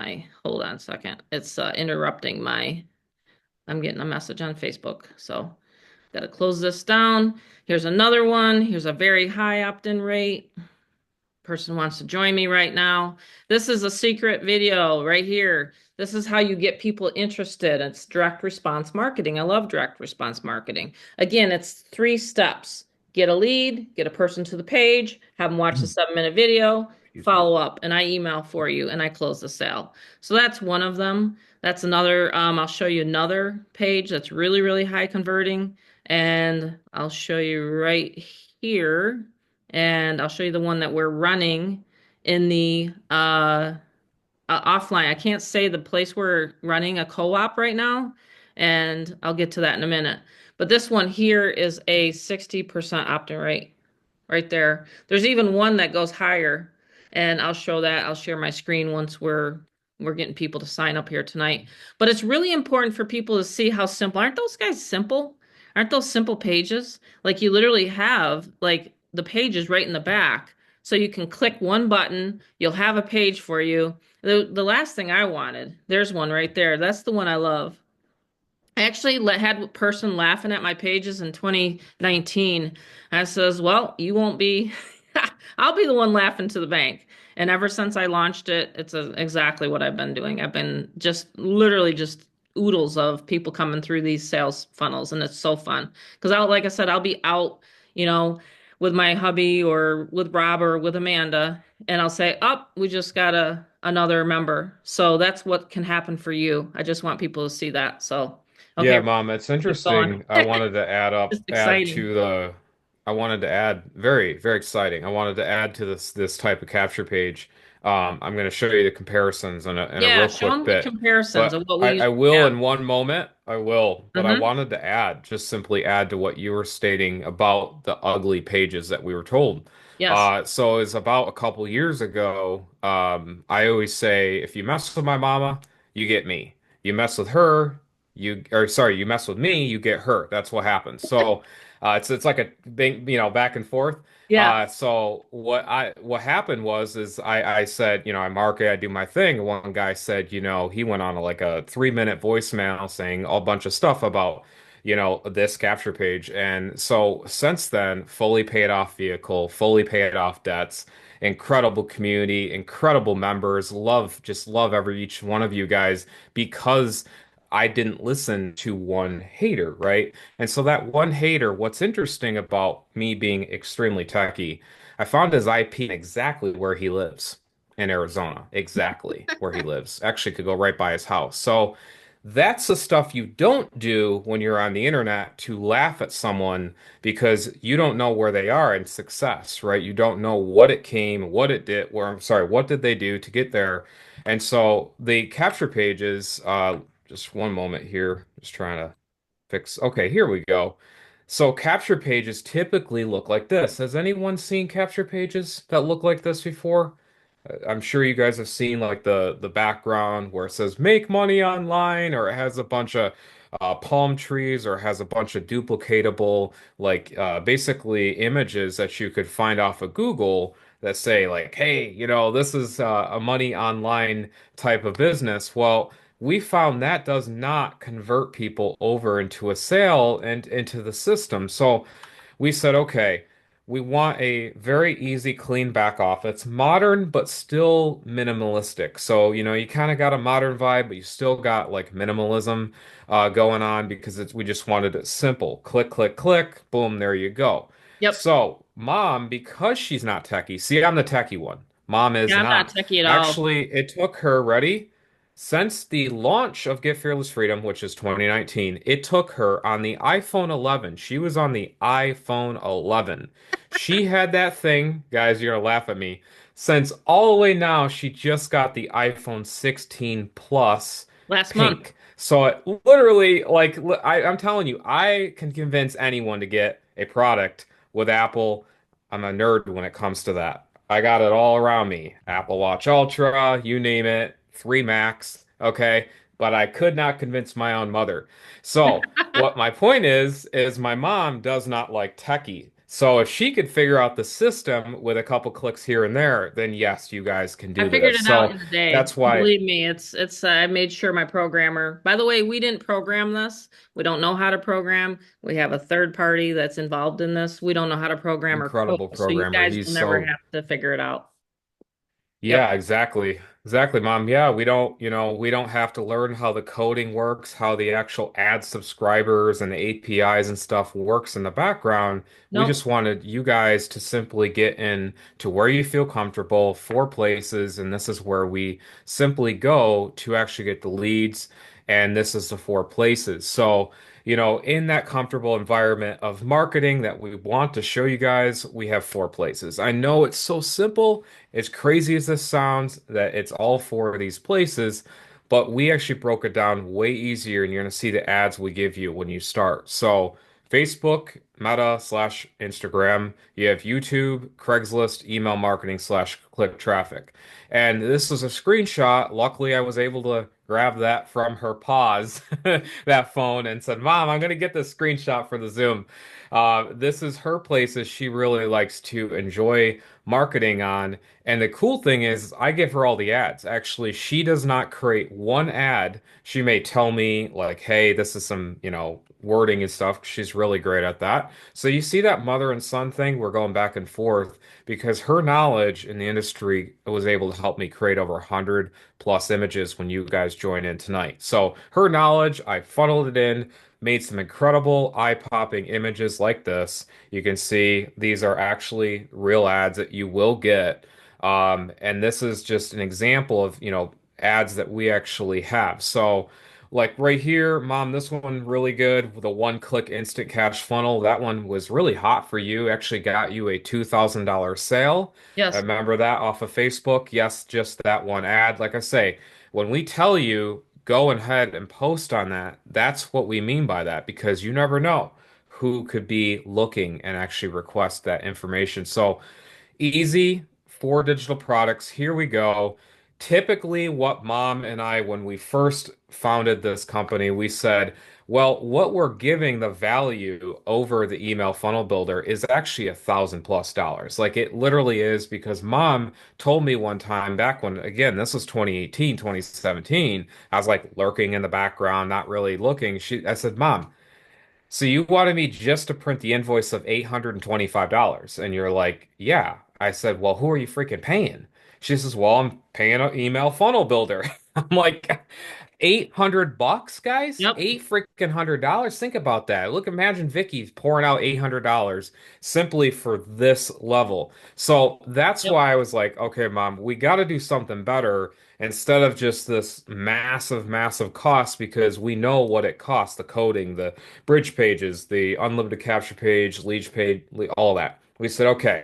hold on a second. It's interrupting I'm getting a message on Facebook. So got to close this down. Here's another one. Here's a very high opt-in rate. Person wants to join me right now. This is a secret video right here. This is how you get people interested. It's direct response marketing. I love direct response marketing. Again, it's 3 steps. Get a lead, get a person to the page, have them watch the 7-minute video, Excuse me. follow up, and I email for you and I close the sale. So that's one of them. That's another, I'll show you another page that's really, really high converting. And I'll show you right here. And I'll show you the one that we're running in the offline. I can't say the place we're running a co-op right now, and I'll get to that in a minute. But this one here is a 60% opt-in rate right there. There's even one that goes higher, and I'll show that. I'll share my screen once we're getting people to sign up here tonight. But it's really important for people to see how simple. Aren't those guys simple? Aren't those simple pages? Like you literally have like the pages right in the back. So you can click one button, you'll have a page for you. The last thing I wanted, there's one right there. That's the one I love. I actually had a person laughing at my pages in 2019. I says, well, you won't be, I'll be the one laughing to the bank. And ever since I launched it, it's exactly what I've been doing. I've been just literally just oodles of people coming through these sales funnels, and it's so fun. Because like I said, I'll be out, you know, with my hubby or with Rob or with Amanda, and I'll say, oh, we just got another member. So that's what can happen for you. I just want people to see that. So. Yeah, Okay, Mom, it's keep going. interesting. I wanted to Just add exciting. to the, I wanted to add, very, very exciting. I wanted to add to this type of capture page. I'm going to show you the comparisons in a Yeah, real show quick them the bit, comparisons but of what we used I to will have. in one moment. I will, but I Mm-hmm. wanted to add, just simply add to what you were stating about the ugly pages that we were told. Yes. So it's about a couple years ago. I always say, if you mess with my mama, you get me. You mess with her. You mess with me, you get hurt. That's what happens. So it's like a big, back and forth. Yeah. So what happened is I said, I market, I do my thing. One guy said, he went on like a 3-minute voicemail saying a bunch of stuff about, this capture page. And so since then, fully paid off vehicle, fully paid off debts, incredible community, incredible members. Just love each one of you guys because I didn't listen to one hater, right? And so that one hater, what's interesting about me being extremely techie, I found his IP exactly where he lives in Arizona, exactly where he lives. Actually, could go right by his house. So That's the stuff you don't do when you're on the internet to laugh at someone because you don't know where they are in success, right? You don't know what it came, what it did, or I'm sorry, what did they do to get there? And so the capture pages, just one moment here, just trying to fix. Okay, here we go. So capture pages typically look like this. Has anyone seen capture pages that look like this before? I'm sure you guys have seen like the background where it says make money online, or it has a bunch of palm trees, or it has a bunch of duplicatable like basically images that you could find off of Google that say like, hey, this is a money online type of business. Well, we found that does not convert people over into a sale and into the system. So we said, okay, we want a very easy, clean back office, modern but still minimalistic. So, you kind of got a modern vibe, but you still got like minimalism going on because we just wanted it simple. Click, click, click, boom, there you go. Yep. So, mom, because she's not techie, see, I'm the techie one. Mom is Yeah, I'm not not. techie at all. Actually, it took her, ready? Since the launch of Get Fearless Freedom, which is 2019, it took her on the iPhone 11. She was on the iPhone 11. She had that thing, guys, you're gonna laugh at me. Since all the way now, she just got the iPhone 16 Plus Last month. pink. So it literally, like, I'm telling you, I can convince anyone to get a product with Apple. I'm a nerd when it comes to that. I got it all around me. Apple Watch Ultra, you name it, 3 Max, okay? But I could not convince my own mother. So, what my point is my mom does not like techie. So, if she could figure out the system with a couple clicks here and there, then yes, you guys can I do figured this. it out So, in a day. that's why Believe me, it's I made sure my programmer. By the way, we didn't program this. We don't know how to program. We have a third party that's involved in this. We don't know how to program or code. incredible So you programmer. guys He's will never so have to figure it out. Yep. Yeah, exactly. Exactly, Mom. Yeah, we don't have to learn how the coding works, how the actual ad subscribers and the APIs and stuff works in the background. We Nope. just wanted you guys to simply get in to where you feel comfortable, 4 places, and this is where we simply go to actually get the leads, and this is the 4 places. So, in that comfortable environment of marketing that we want to show you guys, we have 4 places. I know it's so simple, as crazy as this sounds, that it's all 4 of these places, but we actually broke it down way easier, and you're going to see the ads we give you when you start. So, Facebook, Meta slash Instagram, you have YouTube, Craigslist, email marketing slash click traffic. And this is a screenshot. Luckily, I was able to grab that from her paws, that phone, and said, Mom, I'm going to get this screenshot for the Zoom. This is her places she really likes to enjoy marketing on. And the cool thing is, I give her all the ads. Actually, she does not create one ad. She may tell me, like, hey, this is some, wording and stuff. She's really great at that. So you see that mother and son thing? We're going back and forth because her knowledge in the industry was able to help me create over 100 plus images when you guys join in tonight. So her knowledge, I funneled it in, made some incredible eye-popping images like this. You can see these are actually real ads that you will get. And this is just an example of, ads that we actually have. So, like right here, Mom, this one really good with a one-click instant cash funnel. That one was really hot for you. Actually got you a $2,000 sale. I Yes. remember that off of Facebook. Yes, just that one ad. Like I say, when we tell you go ahead and post on that, that's what we mean by that because you never know who could be looking and actually request that information. So easy, 4 digital products. Here we go. Typically, what Mom and I, when we first founded this company, we said, well, what we're giving the value over the email funnel builder is actually $1,000 plus. Like it literally is because Mom told me one time back when, again, this was 2018, 2017. I was like lurking in the background, not really looking. I said, Mom, so you wanted me just to print the invoice of $825. And you're like, yeah. I said, well, who are you freaking paying? She says, well, I'm paying an email funnel builder. I'm like, $800, guys? Yep. Eight freaking $100. Think about that. Look, imagine Vicky pouring out $800 simply for this level. So that's Yep. why I was like, okay, mom, we got to do something better instead of just this massive, massive cost because we know what it costs, the coding, the bridge pages, the unlimited capture page, lead page, all that. We said, okay,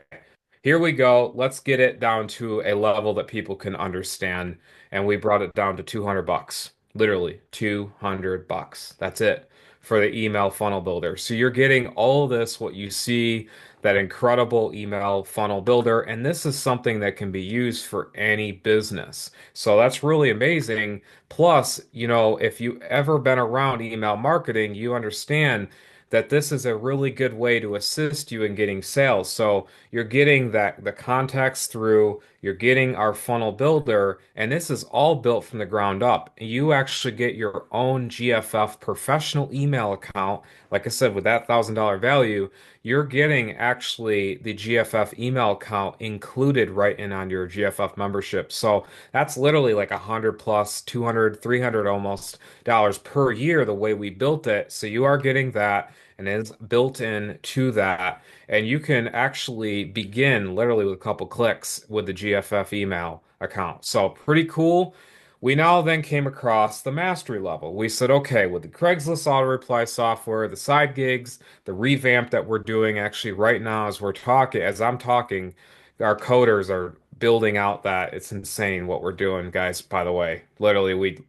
here we go. Let's get it down to a level that people can understand. And we brought it down to $200. Literally $200. That's it for the email funnel builder. So you're getting all this, what you see, that incredible email funnel builder. And this is something that can be used for any business. So that's really amazing. Plus, if you ever been around email marketing, you understand that this is a really good way to assist you in getting sales. So you're getting that the contacts through, you're getting our funnel builder, and this is all built from the ground up. You actually get your own GFF professional email account. Like I said, with that $1,000 value, you're getting actually the GFF email account included right in on your GFF membership. So that's literally like 100 plus 200, 300 almost dollars per year the way we built it. So you are getting that and it's built in to that. And you can actually begin literally with a couple clicks with the GFF email account. So pretty cool. We now then came across the mastery level. We said, okay, with the Craigslist auto reply software, the side gigs, the revamp that we're doing actually right now as I'm talking, our coders are building out that. It's insane what we're doing, guys, by the way. Literally, we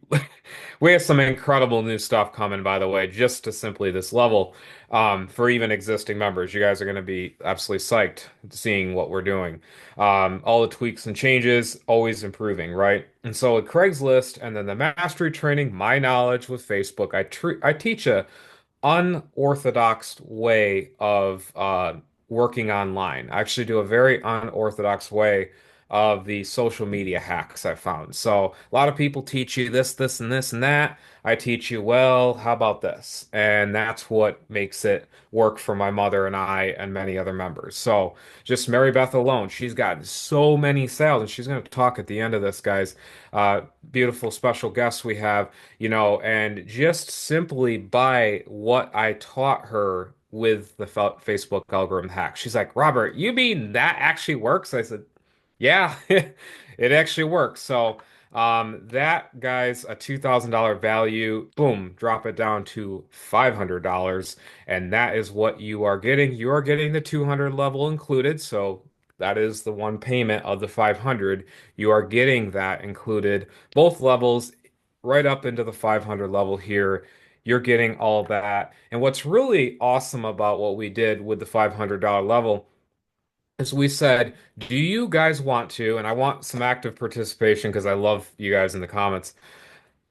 we have some incredible new stuff coming, by the way, just to simply this level for even existing members. You guys are going to be absolutely psyched seeing what we're doing. All the tweaks and changes, always improving, right? And so with Craigslist and then the mastery training, my knowledge with Facebook, I teach a unorthodox way of working online. I actually do a very unorthodox way of the social media hacks I found. So a lot of people teach you this, this, and this, and that. I teach you, well, how about this? And that's what makes it work for my mother and I and many other members. So just Mary Beth alone, she's gotten so many sales, and she's going to talk at the end of this, guys. Beautiful special guests we have, and just simply by what I taught her with the Facebook algorithm hack. She's like, Robert, you mean that actually works? I said, yeah, it actually works. So that guy's a $2,000 value. Boom, drop it down to $500, and that is what you are getting. You are getting the 200 level included. So that is the one payment of the 500. You are getting that included, both levels, right up into the 500 level here. You're getting all that. And what's really awesome about what we did with the $500 level as we said, do you guys want to, and I want some active participation because I love you guys in the comments,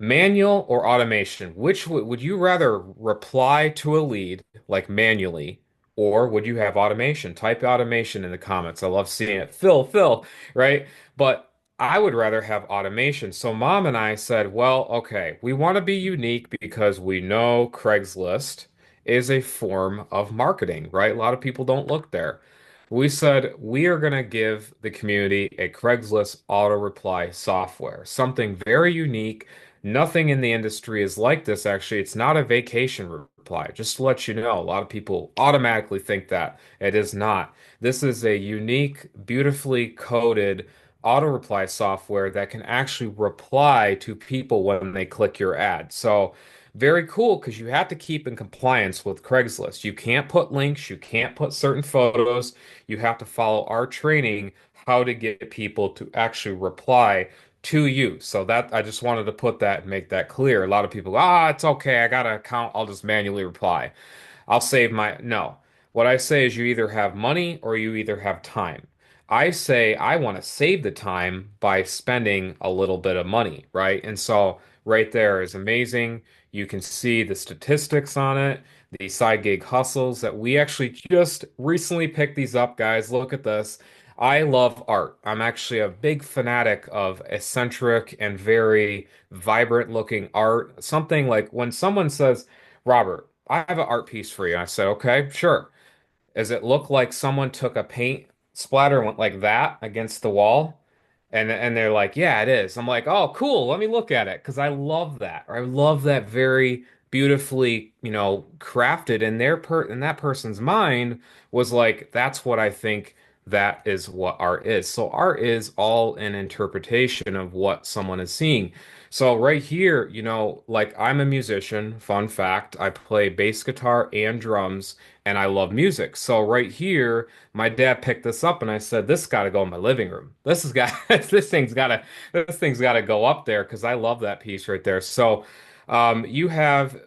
manual or automation? Which would you rather reply to a lead like manually, or would you have automation? Type automation in the comments. I love seeing it. Phil, right? But I would rather have automation. So mom and I said, well, okay, we want to be unique because we know Craigslist is a form of marketing, right? A lot of people don't look there. We said we are going to give the community a Craigslist auto reply software, something very unique. Nothing in the industry is like this, actually. It's not a vacation reply. Just to let you know, a lot of people automatically think that. It is not. This is a unique, beautifully coded auto reply software that can actually reply to people when they click your ad. So, very cool because you have to keep in compliance with Craigslist. You can't put links, you can't put certain photos. You have to follow our training how to get people to actually reply to you. So that I just wanted to put that and make that clear. A lot of people, it's okay. I got an account. I'll just manually reply. I'll save my, no. What I say is you either have money or you either have time. I say I want to save the time by spending a little bit of money, right? And so right there is amazing. You can see the statistics on it, the side gig hustles that we actually just recently picked these up, guys. Look at this. I love art. I'm actually a big fanatic of eccentric and very vibrant looking art. Something like when someone says, Robert, I have an art piece for you. I said, okay, sure. Does it look like someone took a paint splatter and went like that against the wall? And they're like, yeah, it is. I'm like, oh, cool. Let me look at it because I love that. I love that very beautifully, crafted. And in that person's mind was like, that's what I think that is what art is. So art is all an interpretation of what someone is seeing. So right here, like I'm a musician. Fun fact, I play bass guitar and drums, and I love music. So right here. My dad picked this up and I said, this got to go in my living room. This has got this thing's got to go up there because I love that piece right there. So you have,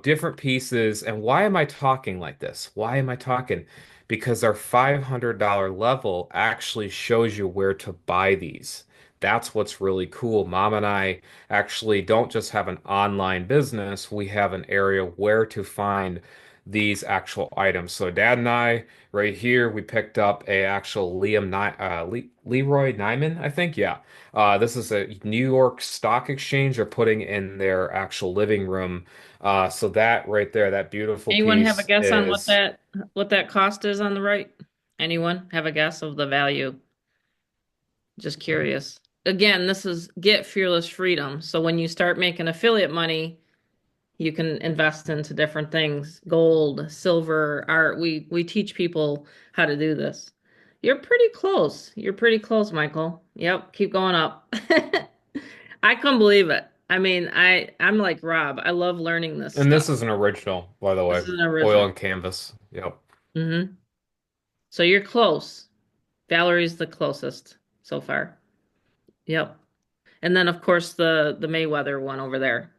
different pieces. And why am I talking like this? Why am I talking? Because our $500 level actually shows you where to buy these. That's what's really cool. Mom and I actually don't just have an online business, we have an area where to find these actual items. So dad and I right here, we picked up a actual Leroy Nyman, I think. Yeah. This is a New York Stock Exchange. They're putting in their actual living room. So that right there, that beautiful Anyone have a piece guess on is, what that cost is on the right? Anyone have a guess of the value? Just curious. Again, this is Get Fearless Freedom. So when you start making affiliate money, you can invest into different things, gold, silver, art. We teach people how to do this. You're pretty close. You're pretty close, Michael. Yep, keep going up. I couldn't believe it. I mean, I'm like Rob. I love learning this and stuff. this is an original, by the This way, is an oil original. and canvas. Yep. Hmm. So you're close. Valerie's the closest so far. Yep. And then of course the Mayweather one over there.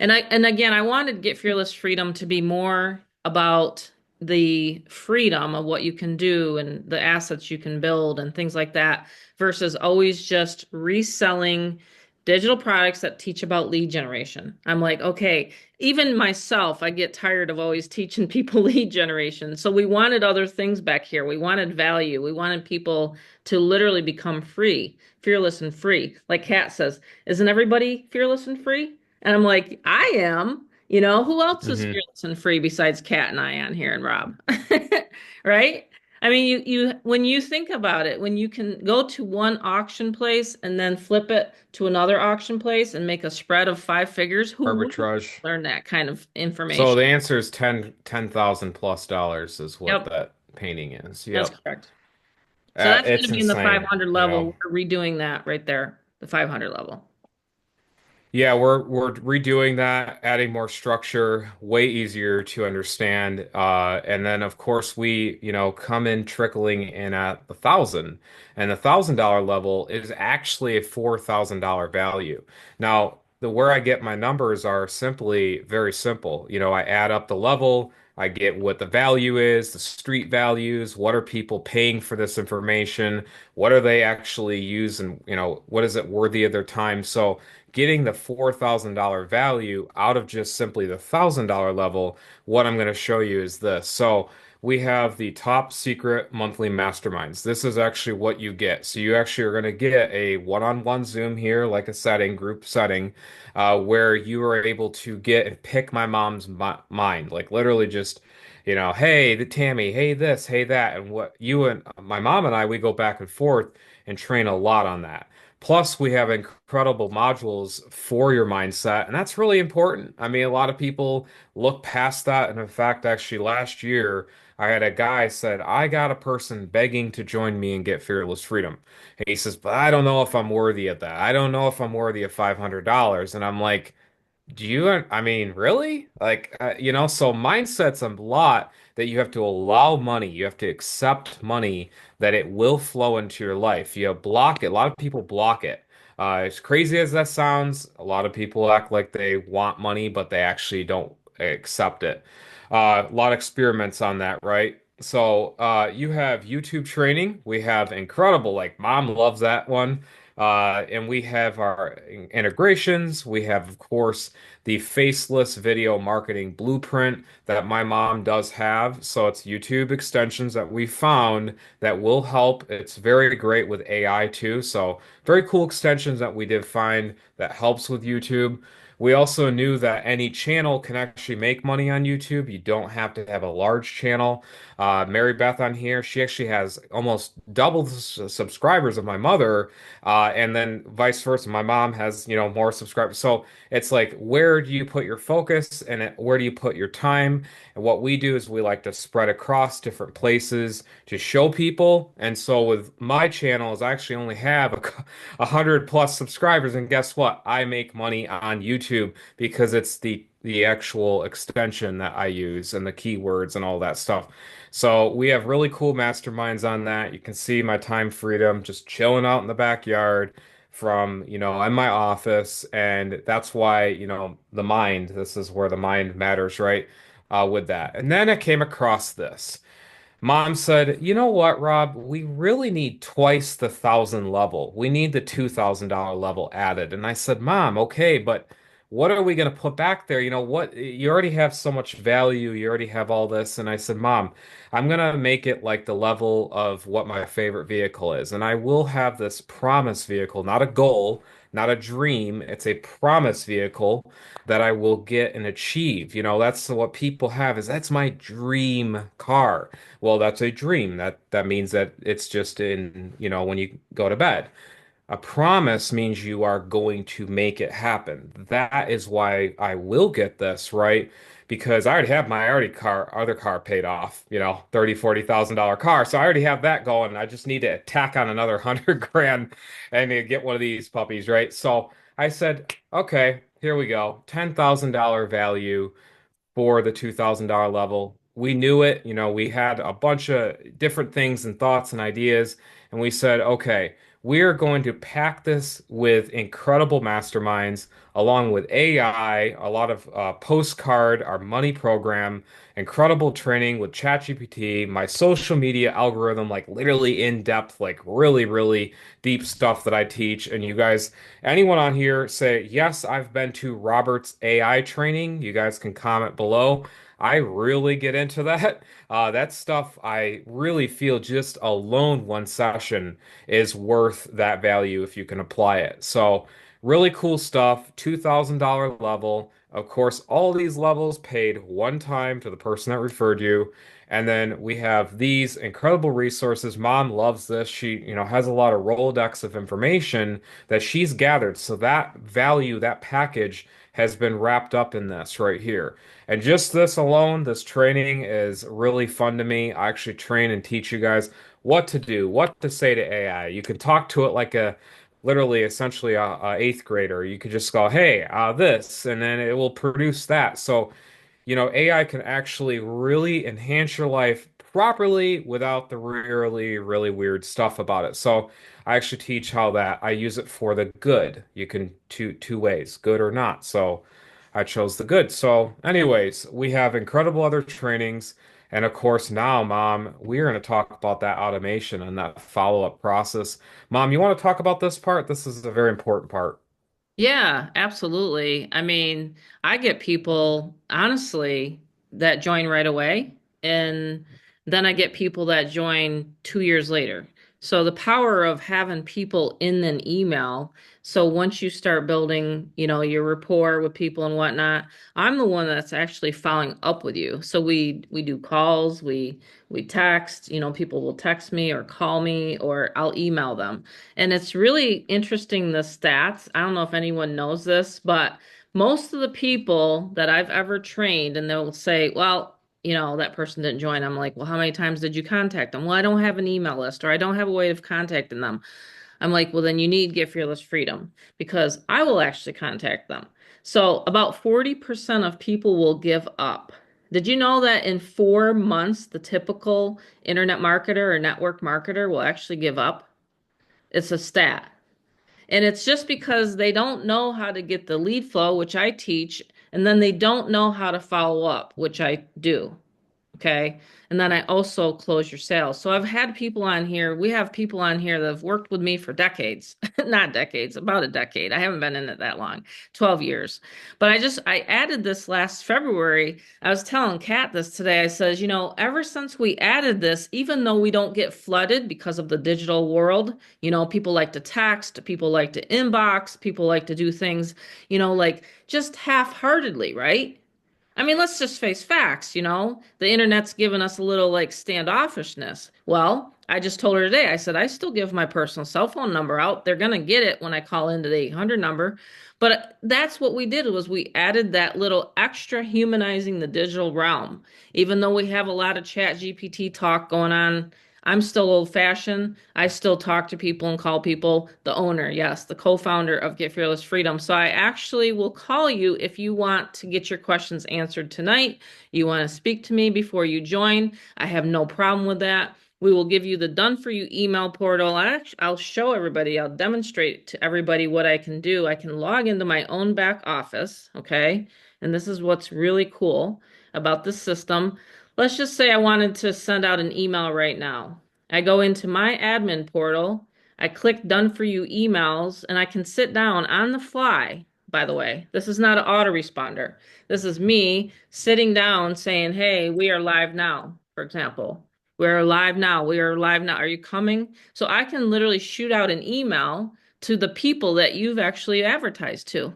And again, I wanted Get Fearless Freedom to be more about the freedom of what you can do and the assets you can build and things like that versus always just reselling digital products that teach about lead generation. I'm like, okay, even myself, I get tired of always teaching people lead generation. So we wanted other things back here. We wanted value. We wanted people to literally become free, fearless and free. Like Kat says, isn't everybody fearless and free? And I'm like, I am. Who else is Hmm. fearless and free besides Kat and I on here and Rob? Right? I mean, you when you think about it, when you can go to one auction place and then flip it to another auction place and make a spread of five figures, who wouldn't Arbitrage. learn that kind of So information? the answer is 10,000 plus dollars is what Yep, that painting is. that's Yep. correct. So that's going It's to be in the insane, 500 level. We're redoing that right there, the 500 level. Yeah, we're redoing that, adding more structure, way easier to understand. And then of course we, come in trickling in at the thousand. And the $1,000 level is actually a $4,000 value. Now, the where I get my numbers are simply very simple. I add up the level, I get what the value is, the street values, what are people paying for this information, what are they actually using, what is it worthy of their time? So getting the $4,000 value out of just simply the $1,000 level, what I'm going to show you is this. So we have the top secret monthly masterminds. This is actually what you get. So you actually are going to get a one-on-one Zoom here, like a setting, group setting, where you are able to get and pick my mom's mind, like literally just, hey, the Tammy, hey this, hey that, and what you and my mom and I, we go back and forth and train a lot on that. Plus, we have incredible modules for your mindset, and that's really important. I mean, a lot of people look past that. And in fact, actually, last year, I had a guy said, I got a person begging to join me and get fearless freedom. And he says, but I don't know if I'm worthy of that. I don't know if I'm worthy of $500. And I'm like, do you, I mean, really? Like, so mindset's a lot that you have to allow money. You have to accept money that it will flow into your life. You block it. A lot of people block it. As crazy as that sounds, a lot of people act like they want money, but they actually don't accept it. A lot of experiments on that, right? So, you have YouTube training. We have incredible, like, mom loves that one. And we have our integrations. We have, of course, the faceless video marketing blueprint that my mom does have. So it's YouTube extensions that we found that will help. It's very great with AI too. So very cool extensions that we did find that helps with YouTube. We also knew that any channel can actually make money on YouTube. You don't have to have a large channel. Mary Beth on here, she actually has almost double the subscribers of my mother, and then vice versa. My mom has, more subscribers. So it's like, where do you put your focus and where do you put your time? And what we do is we like to spread across different places to show people. And so with my channels, I actually only have a hundred plus subscribers, and guess what? I make money on YouTube because it's the actual extension that I use and the keywords and all that stuff. So we have really cool masterminds on that. You can see my time freedom just chilling out in the backyard from, in my office. And that's why, the mind, this is where the mind matters, right? With that. And then I came across this. Mom said, "You know what, Rob? We really need twice the 1,000 level. We need the $2,000 level added." And I said, "Mom, okay, but what are we going to put back there? What? You already have so much value. You already have all this." And I said, "Mom, I'm going to make it like the level of what my favorite vehicle is. And I will have this promise vehicle, not a goal, not a dream. It's a promise vehicle that I will get and achieve. That's what people have is that's my dream car." Well, that's a dream. That means that it's just in, when you go to bed. A promise means you are going to make it happen. That is why I will get this, right? Because I already have my already other car paid off, 30, $40,000 car. So I already have that going. I just need to tack on another 100 grand and to get one of these puppies, right? So I said, okay, here we go. $10,000 value for the $2,000 level. We knew it, we had a bunch of different things and thoughts and ideas, and we said, okay, we're going to pack this with incredible masterminds, along with AI, a lot of postcard, our money program, incredible training with ChatGPT, my social media algorithm, like literally in depth, like really, really deep stuff that I teach. And you guys, anyone on here say, yes, I've been to Robert's AI training. You guys can comment below. I really get into that. That stuff, I really feel just alone one session is worth that value if you can apply it. So, really cool stuff. $2,000 level. Of course, all these levels paid one time to the person that referred you. And then we have these incredible resources. Mom loves this. She, has a lot of Rolodex of information that she's gathered. So that value, that package has been wrapped up in this right here. And just this alone, this training is really fun to me. I actually train and teach you guys what to do, what to say to AI. You can talk to it like literally essentially a eighth grader. You could just go, hey, this, and then it will produce that. So AI can actually really enhance your life properly without the really, really weird stuff about it. So I actually teach how that I use it for the good. You can two ways, good or not. So I chose the good. So, anyways, we have incredible other trainings. And of course, now, Mom, we're going to talk about that automation and that follow-up process. Mom, you want to talk about this part? This is a very important part. Yeah, absolutely. I mean, I get people, honestly, that join right away, and then I get people that join 2 years later. So the power of having people in an email. So once you start building, your rapport with people and whatnot, I'm the one that's actually following up with you. So we do calls, we text, people will text me or call me, or I'll email them. And it's really interesting, the stats. I don't know if anyone knows this, but most of the people that I've ever trained, and they'll say, well, that person didn't join. I'm like, well, how many times did you contact them? Well, I don't have an email list, or I don't have a way of contacting them. I'm like, well, then you need Get Fearless Freedom, because I will actually contact them. So about 40% of people will give up. Did you know that in 4 months, the typical internet marketer or network marketer will actually give up? It's a stat. And it's just because they don't know how to get the lead flow, which I teach, and then they don't know how to follow up, which I do. Okay. And then I also close your sales. So I've had people on here, we have people on here that have worked with me for decades, not decades, about a decade. I haven't been in it that long, 12 years. But I added this last February. I was telling Kat this today. I says, ever since we added this, even though we don't get flooded because of the digital world, people like to text, people like to inbox, people like to do things, like just half-heartedly, right? I mean, let's just face facts, The internet's given us a little like standoffishness. Well, I just told her today, I said, I still give my personal cell phone number out. They're going to get it when I call into the 800 number. But that's what we did was we added that little extra humanizing the digital realm. Even though we have a lot of chat GPT talk going on, I'm still old fashioned. I still talk to people and call people the owner, yes, the co-founder of Get Fearless Freedom. So I actually will call you if you want to get your questions answered tonight. You want to speak to me before you join. I have no problem with that. We will give you the done for you email portal. I'll show everybody, I'll demonstrate to everybody what I can do. I can log into my own back office, okay? And this is what's really cool about this system. Let's just say I wanted to send out an email right now. I go into my admin portal, I click done for you emails, and I can sit down on the fly. By the way, this is not an autoresponder. This is me sitting down saying, hey, we are live now, for example. We are live now. We are live now. Are you coming? So I can literally shoot out an email to the people that you've actually advertised to.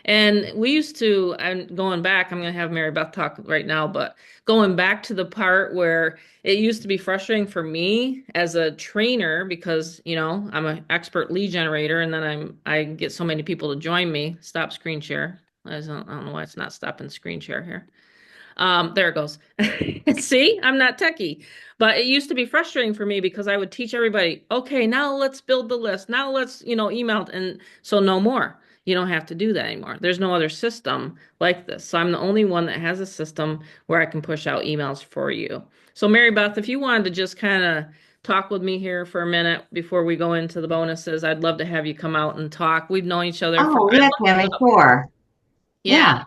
And we used to, and going back, I'm going to have Mary Beth talk right now, but going back to the part where it used to be frustrating for me as a trainer because, I'm an expert lead generator and then I get so many people to join me. Stop screen share. I don't know why it's not stopping screen share here. There it goes. See, I'm not techie, but it used to be frustrating for me because I would teach everybody, okay, now let's build the list. Now let's, email. And so no more. You don't have to do that anymore. There's no other system like this. So I'm the only one that has a system where I can push out emails for you. So Mary Beth, if you wanted to just kind of talk with me here for a minute before we go into the bonuses, I'd love to have you come out and talk. We've known each other for, Oh, I yeah, love, Tammy, sure. yeah, Yeah,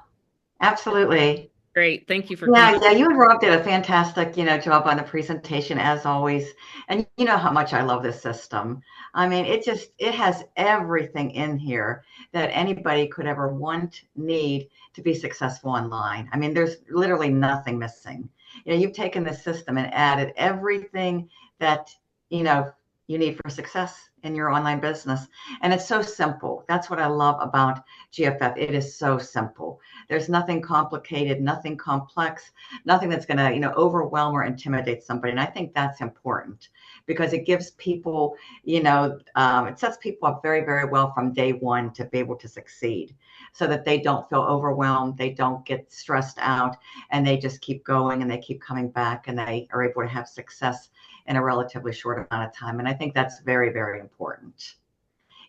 absolutely. great. Thank you for coming. Yeah, you and Rob did a fantastic, job on the presentation as always. And you know how much I love this system. I mean, it has everything in here that anybody could ever want, need to be successful online. I mean, there's literally nothing missing. You've taken this system and added everything that, you know, you need for success in your online business. And it's so simple. That's what I love about GFF. It is so simple. There's nothing complicated, nothing complex, nothing that's going to, overwhelm or intimidate somebody. And I think that's important because it gives people, it sets people up very, very well from day one to be able to succeed so that they don't feel overwhelmed, they don't get stressed out, and they just keep going and they keep coming back and they are able to have success in a relatively short amount of time. And I think that's very, very important.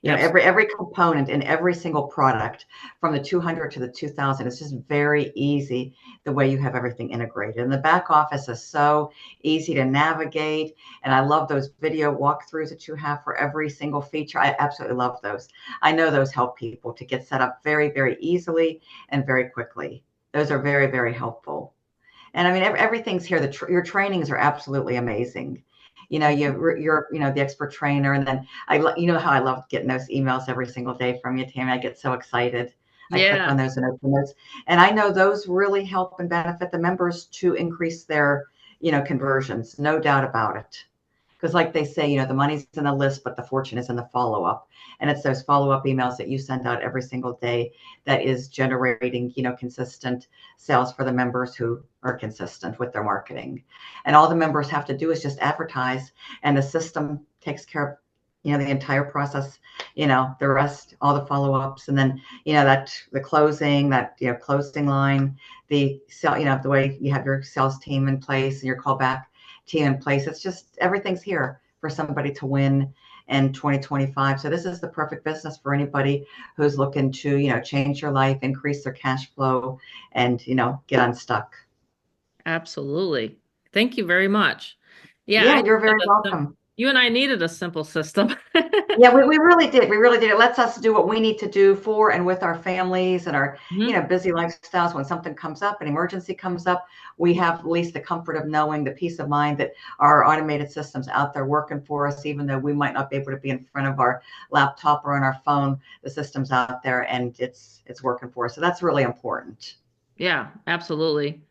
Every component in every single product from the 200 to the 2000 is just very easy the way you have everything integrated. And the back office is so easy to navigate. And I love those video walkthroughs that you have for every single feature. I absolutely love those. I know those help people to get set up very, very easily and very quickly. Those are very, very helpful. And I mean, everything's here. Your trainings are absolutely amazing. You're the expert trainer, and then how I love getting those emails every single day from you, Tammy. I get so excited. I click on those and open those, and I know those really help and benefit the members to increase their, conversions. No doubt about it. Because like they say, the money's in the list, but the fortune is in the follow-up. And it's those follow-up emails that you send out every single day that is generating, consistent sales for the members who are consistent with their marketing. And all the members have to do is just advertise, and the system takes care of, the entire process, the rest, all the follow-ups, and then, that the closing, that, closing line, the sell, the way you have your sales team in place and your callback team in place. It's just everything's here for somebody to win in 2025. So this is the perfect business for anybody who's looking to, change their life, increase their cash flow, and, get unstuck. Absolutely. Thank you very much. Yeah, you're very welcome. You and I needed a simple system. Yeah, we really did. We really did. It lets us do what we need to do for and with our families and our, Mhm. busy lifestyles. When something comes up, an emergency comes up, we have at least the comfort of knowing the peace of mind that our automated systems out there working for us, even though we might not be able to be in front of our laptop or on our phone, the system's out there and it's working for us. So that's really important. Yeah, absolutely.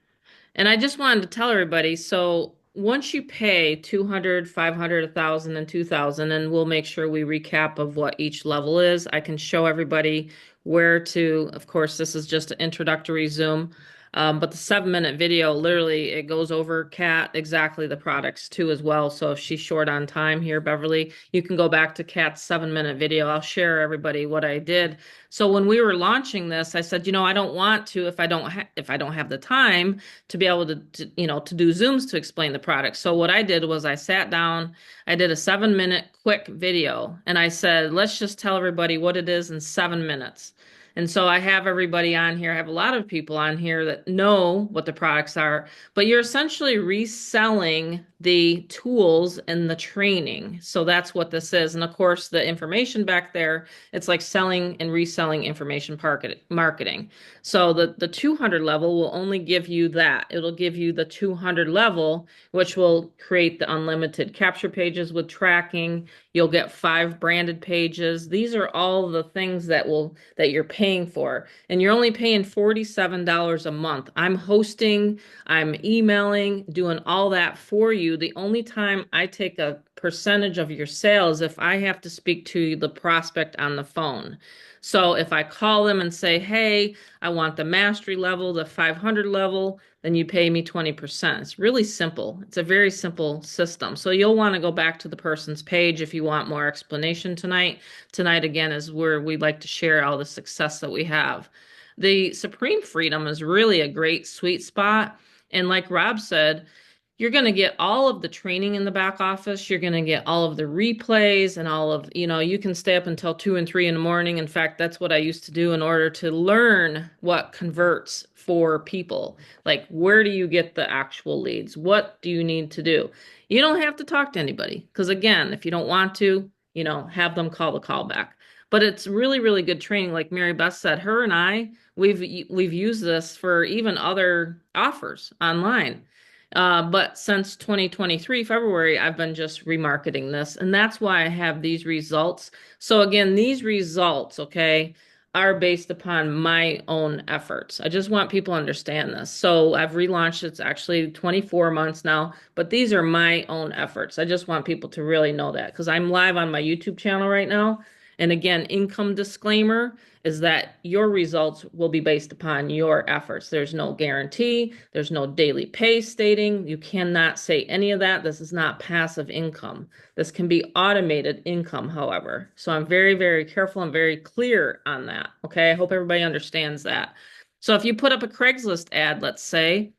And I just wanted to tell everybody, so once you pay 200, 500, 1,000, and 2,000, and we'll make sure we recap of what each level is, I can show everybody where to, of course, this is just an introductory Zoom. But the 7 minute video, literally, it goes over Kat exactly the products too as well. So if she's short on time here, Beverly, you can go back to Kat's 7 minute video. I'll share everybody what I did. So when we were launching this, I said, I don't want to if I don't have the time to be able to do Zooms to explain the product. So what I did was I sat down, I did a 7 minute quick video, and I said, let's just tell everybody what it is in 7 minutes. And so I have everybody on here. I have a lot of people on here that know what the products are, but you're essentially reselling the tools and the training. So that's what this is. And of course, the information back there, it's like selling and reselling information marketing. So the 200 level will only give you that. It'll give you the 200 level, which will create the unlimited capture pages with tracking. You'll get 5 branded pages. These are all the things that you're paying for. And you're only paying $47 a month. I'm hosting, I'm emailing, doing all that for you. The only time I take a percentage of your sales if I have to speak to the prospect on the phone. So if I call them and say, hey, I want the mastery level, the 500 level, then you pay me 20%. It's really simple. It's a very simple system. So you'll want to go back to the person's page if you want more explanation tonight. Tonight, again, is where we like to share all the success that we have. The Supreme Freedom is really a great sweet spot. And like Rob said, you're going to get all of the training in the back office. You're going to get all of the replays and all of, you can stay up until 2 and 3 in the morning. In fact, that's what I used to do in order to learn what converts for people. Like, where do you get the actual leads? What do you need to do? You don't have to talk to anybody because, again, if you don't want to, have them call the call back. But it's really, really good training. Like Mary Beth said, her and I, we've used this for even other offers online. But since 2023, February, I've been just remarketing this, and that's why I have these results. So again, these results, okay, are based upon my own efforts. I just want people to understand this. So I've relaunched, it's actually 24 months now, but these are my own efforts. I just want people to really know that because I'm live on my YouTube channel right now. And again, income disclaimer is that your results will be based upon your efforts. There's no guarantee. There's no daily pay stating. You cannot say any of that. This is not passive income. This can be automated income, however. So I'm very, very careful and very clear on that. Okay. I hope everybody understands that. So if you put up a Craigslist ad, let's say,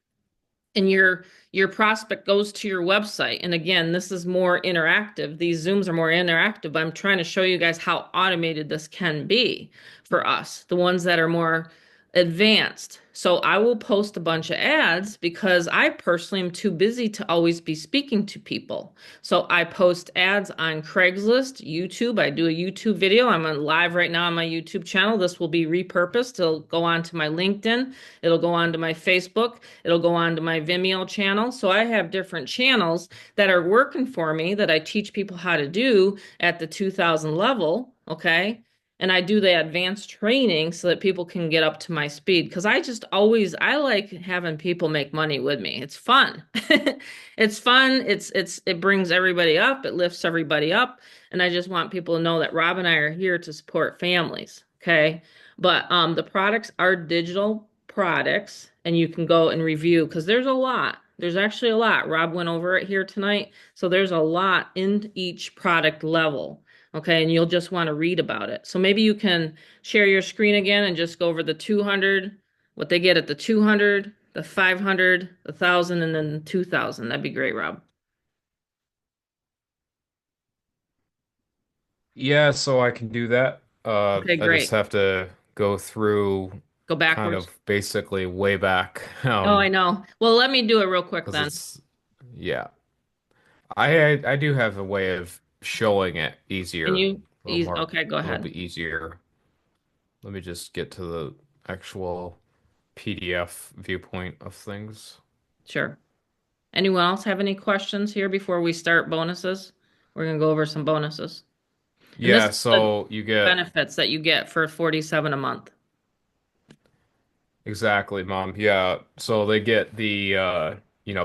and your prospect goes to your website, and again, this is more interactive, these Zooms are more interactive, but I'm trying to show you guys how automated this can be for us, the ones that are more advanced. So I will post a bunch of ads because I personally am too busy to always be speaking to people. So I post ads on Craigslist, YouTube. I do a YouTube video. I'm on live right now on my YouTube channel. This will be repurposed. It'll go on to my LinkedIn. It'll go on to my Facebook. It'll go on to my Vimeo channel. So I have different channels that are working for me that I teach people how to do at the 2000 level. Okay. And I do the advanced training so that people can get up to my speed because I like having people make money with me. It's fun. It's fun. It brings everybody up. It lifts everybody up. And I just want people to know that Rob and I are here to support families. Okay. But the products are digital products and you can go and review because there's a lot. There's actually a lot. Rob went over it here tonight. So there's a lot in each product level. Okay, and you'll just want to read about it. So maybe you can share your screen again and just go over the 200, what they get at the 200, the 500, the 1,000, and then 2,000. That'd be great, Rob. Yeah, so I can do that. Okay, I just great. have to go through Go kind backwards. of basically way back, Oh, I know. Well, let me do it real quick because then. it's yeah. I do have a way of showing it Can easier, you a little more, okay, go a little ahead. bit easier. Let me just get to the actual PDF viewpoint of things. Sure. Anyone else have any questions here before we start bonuses? We're gonna go over some bonuses. And this Yeah, is the so you get benefits that you get for 47 a month. exactly, Mom. Yeah. So they get the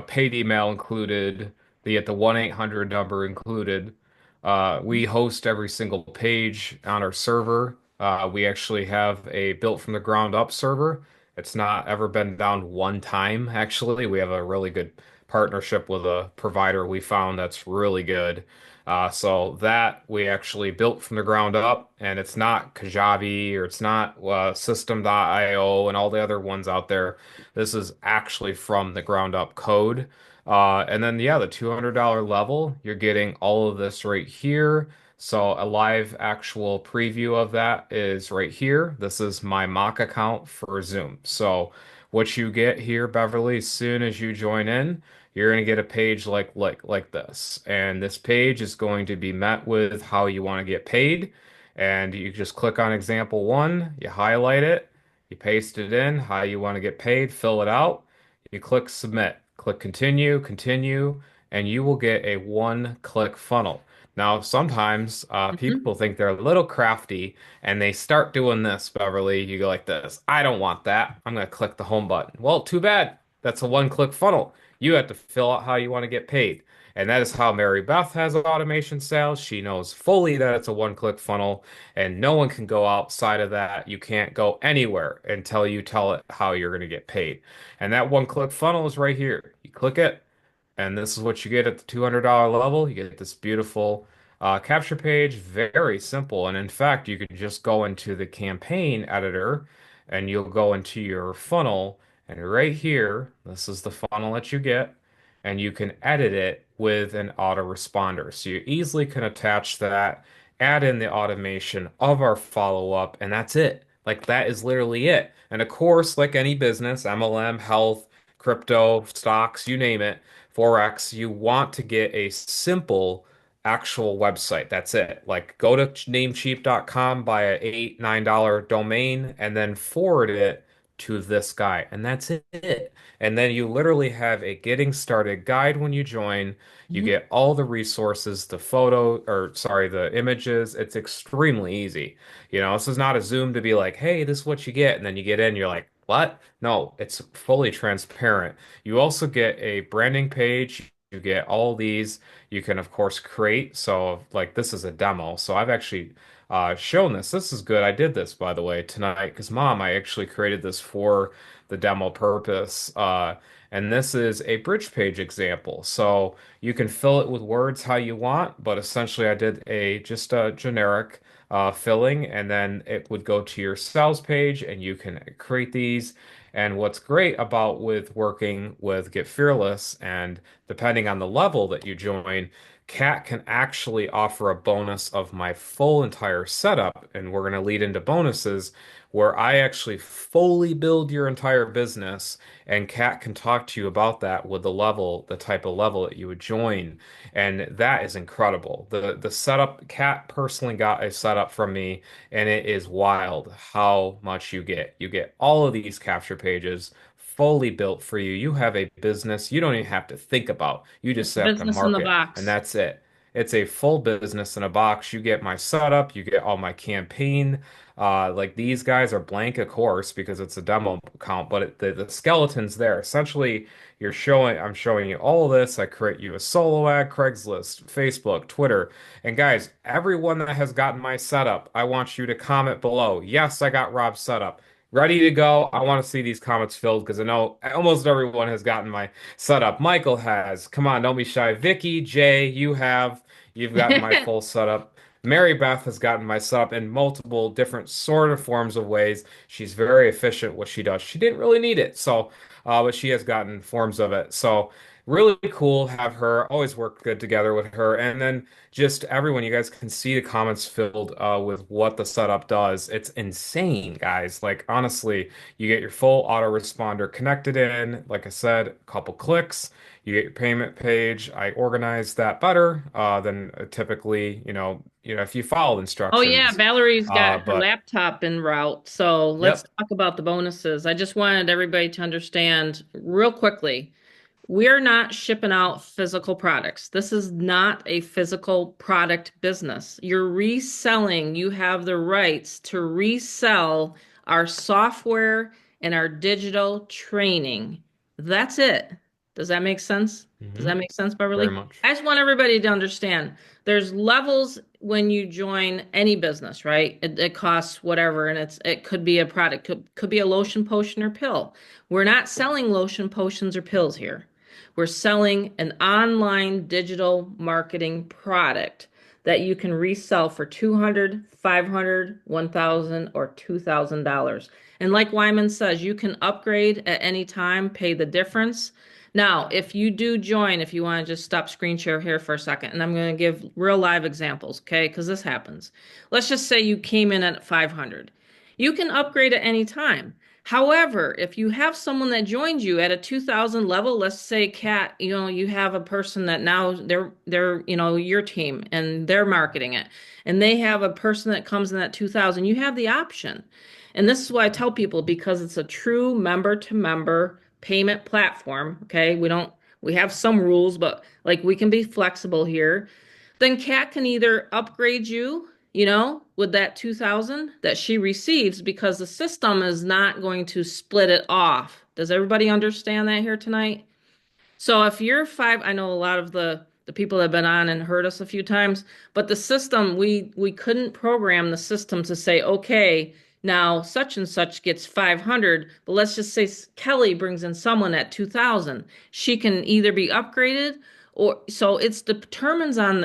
paid email included. They get the 1-800 number included. We host every single page on our server. We actually have a built from the ground up server. It's not ever been down one time, actually. We have a really good partnership with a provider we found that's really good. So that we actually built from the ground up, and it's not Kajabi or it's not System.io and all the other ones out there. This is actually from the ground up code. And then, yeah, the $200 level, you're getting all of this right here. So a live actual preview of that is right here. This is my mock account for Zoom. So what you get here, Beverly, as soon as you join in, you're going to get a page like this. And this page is going to be met with how you want to get paid. And you just click on example one, you highlight it, you paste it in, how you want to get paid, fill it out. You click submit, click continue, continue, and you will get a one-click funnel. Now, sometimes Mhm. people think they're a little crafty and they start doing this, Beverly. You go like this. I don't want that. I'm going to click the home button. Well, too bad. That's a one-click funnel. You have to fill out how you want to get paid. And that is how Mary Beth has automation sales. She knows fully that it's a one-click funnel, and no one can go outside of that. You can't go anywhere until you tell it how you're going to get paid. And that one-click funnel is right here. You click it, and this is what you get at the $200 level. You get this beautiful capture page, very simple. And in fact, you could just go into the campaign editor and you'll go into your funnel. And right here, this is the funnel that you get. And you can edit it with an autoresponder. So you easily can attach that, add in the automation of our follow-up, and that's it. Like that is literally it. And of course, like any business, MLM, health, crypto, stocks, you name it, Forex, you want to get a simple actual website. That's it. Like go to namecheap.com, buy a $8, $9 domain, and then forward it to this guy. And that's it. And then you literally have a getting started guide when you join. You Mhm. get all the resources, the photo, or sorry, the images. It's extremely easy. This is not a Zoom to be like, hey, this is what you get. And then you get in, you're like, what? No, it's fully transparent. You also get a branding page. You get all these. You can, of course, create. So, like, this is a demo. So, I've actually shown this. This is good. I did this, by the way, tonight because, Mom, I actually created this for the demo purpose. And this is a bridge page example. So, you can fill it with words how you want, but essentially, I did just a generic filling, and then it would go to your sales page, and you can create these. And what's great about with working with Get Fearless, and depending on the level that you join, Cat can actually offer a bonus of my full entire setup. And we're going to lead into bonuses where I actually fully build your entire business. And Cat can talk to you about that with the type of level that you would join. And that is incredible. The setup, Cat personally got a setup from me, and it is wild how much you get. You get all of these capture pages fully built for you. You have a business you don't even have to think about. You just It's a have to business in the market, and box. that's it. It's a full business in a box. You get my setup, you get all my campaign. Like these guys are blank, of course, because it's a demo account, but the skeleton's there. Essentially, I'm showing you all of this. I create you a solo ad, Craigslist, Facebook, Twitter. And guys, everyone that has gotten my setup, I want you to comment below. Yes, I got Rob's setup. Ready to go. I want to see these comments filled because I know almost everyone has gotten my setup. Michael has. Come on, don't be shy. Vicky, Jay, you have. You've gotten my full setup. Mary Beth has gotten my setup in multiple different sort of forms of ways. She's very efficient what she does. She didn't really need it, so but she has gotten forms of it. So really cool. Have her always work good together with her, and then just everyone. You guys can see the comments filled with what the setup does. It's insane, guys. Like honestly, you get your full autoresponder connected in. Like I said, a couple clicks. You get your payment page. I organize that better than typically, if you follow Oh yeah, instructions. Valerie's got her But laptop en route. So let's yep. talk about the bonuses. I just wanted everybody to understand real quickly. We're not shipping out physical products. This is not a physical product business. You're reselling. You have the rights to resell our software and our digital training. That's it. Does that make sense? Does that Hmm. make sense, Very Beverly? much. I just want everybody to understand there's levels when you join any business, right? It costs whatever, and it could be a product, could be a lotion, potion, or pill. We're not selling lotion, potions, or pills here. We're selling an online digital marketing product that you can resell for 200, 500, 1,000, or $2,000. And like Wyman says, you can upgrade at any time, pay the difference. Now, if you do join, if you want to just stop screen share here for a second, and I'm going to give real live examples, okay? Because this happens. Let's just say you came in at 500. You can upgrade at any time. However, if you have someone that joined you at a 2000 level, let's say Kat, you have a person that now they're your team and they're marketing it, and they have a person that comes in at 2000, you have the option. And this is why I tell people because it's a true member to member payment platform, okay? We have some rules, but like we can be flexible here. Then Kat can either upgrade you, with that 2000 that she receives because the system is not going to split it off. Does everybody understand that here tonight? So if you're five, I know a lot of the people that have been on and heard us a few times, but the system we couldn't program the system to say, okay, now such and such gets 500, but let's just say Kelly brings in someone at 2000. She can either be upgraded or so it's determines on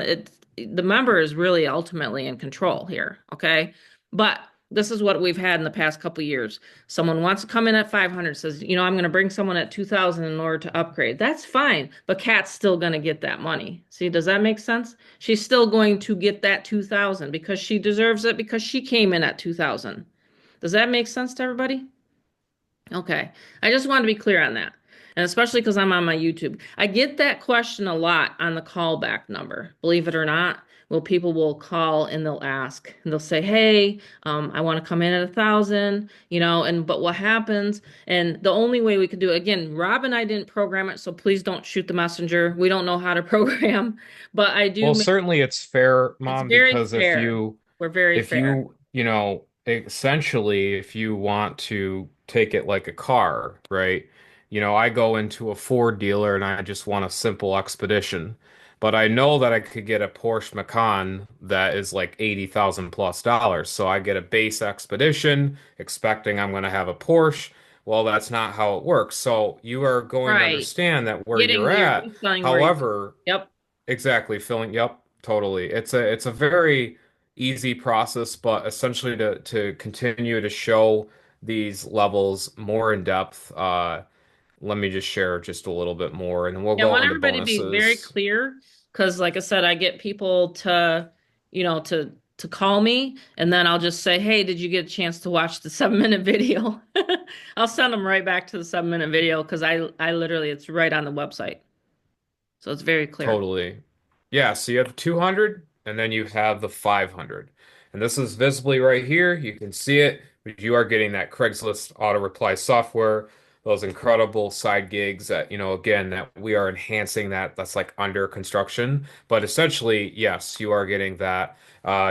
the member is really ultimately in control here, okay? But this is what we've had in the past couple of years. Someone wants to come in at 500, says, I'm going to bring someone at 2000 in order to upgrade. That's fine, but Kat's still going to get that money. See, does that make sense? She's still going to get that 2000 because she deserves it because she came in at 2000. Does that make sense to everybody? Okay. I just want to be clear on that. And especially because I'm on my YouTube. I get that question a lot on the callback number. Believe it or not, well, people will call and they'll ask and they'll say, hey, I want to come in at 1,000, but what happens? And the only way we could do it, again, Rob and I didn't program it, so please don't shoot the messenger. We don't know how to program, but I do Well, make certainly it's fair, it's Mom, very because if fair. you We're very if fair. you, essentially if you want to take it like a car, right? I go into a Ford dealer and I just want a simple expedition. But I know that I could get a Porsche Macan that is like 80,000 plus dollars. So I get a base expedition expecting I'm going to have a Porsche. Well, that's not how it works. So you are going to Right. understand that where you're Getting you're at. reselling where you, However, yep. exactly, filling. Yep, totally. It's a very easy process, but essentially to continue to show these levels more in depth, let me just share just a little bit more, and then we'll Yeah, I go want on to everybody to be very bonuses. clear because, like I said, I get people to call me, and then I'll just say, "Hey, did you get a chance to watch the 7 minute video?" I'll send them right back to the 7 minute video because I literally it's right on the website, so it's very clear. Totally. Yeah, so you have the 200 and then you have the 500. And this is visibly right here. You can see it, but you are getting that Craigslist auto reply software, those incredible side gigs that, again, that we are enhancing that's like under construction. But essentially, yes, you are getting that.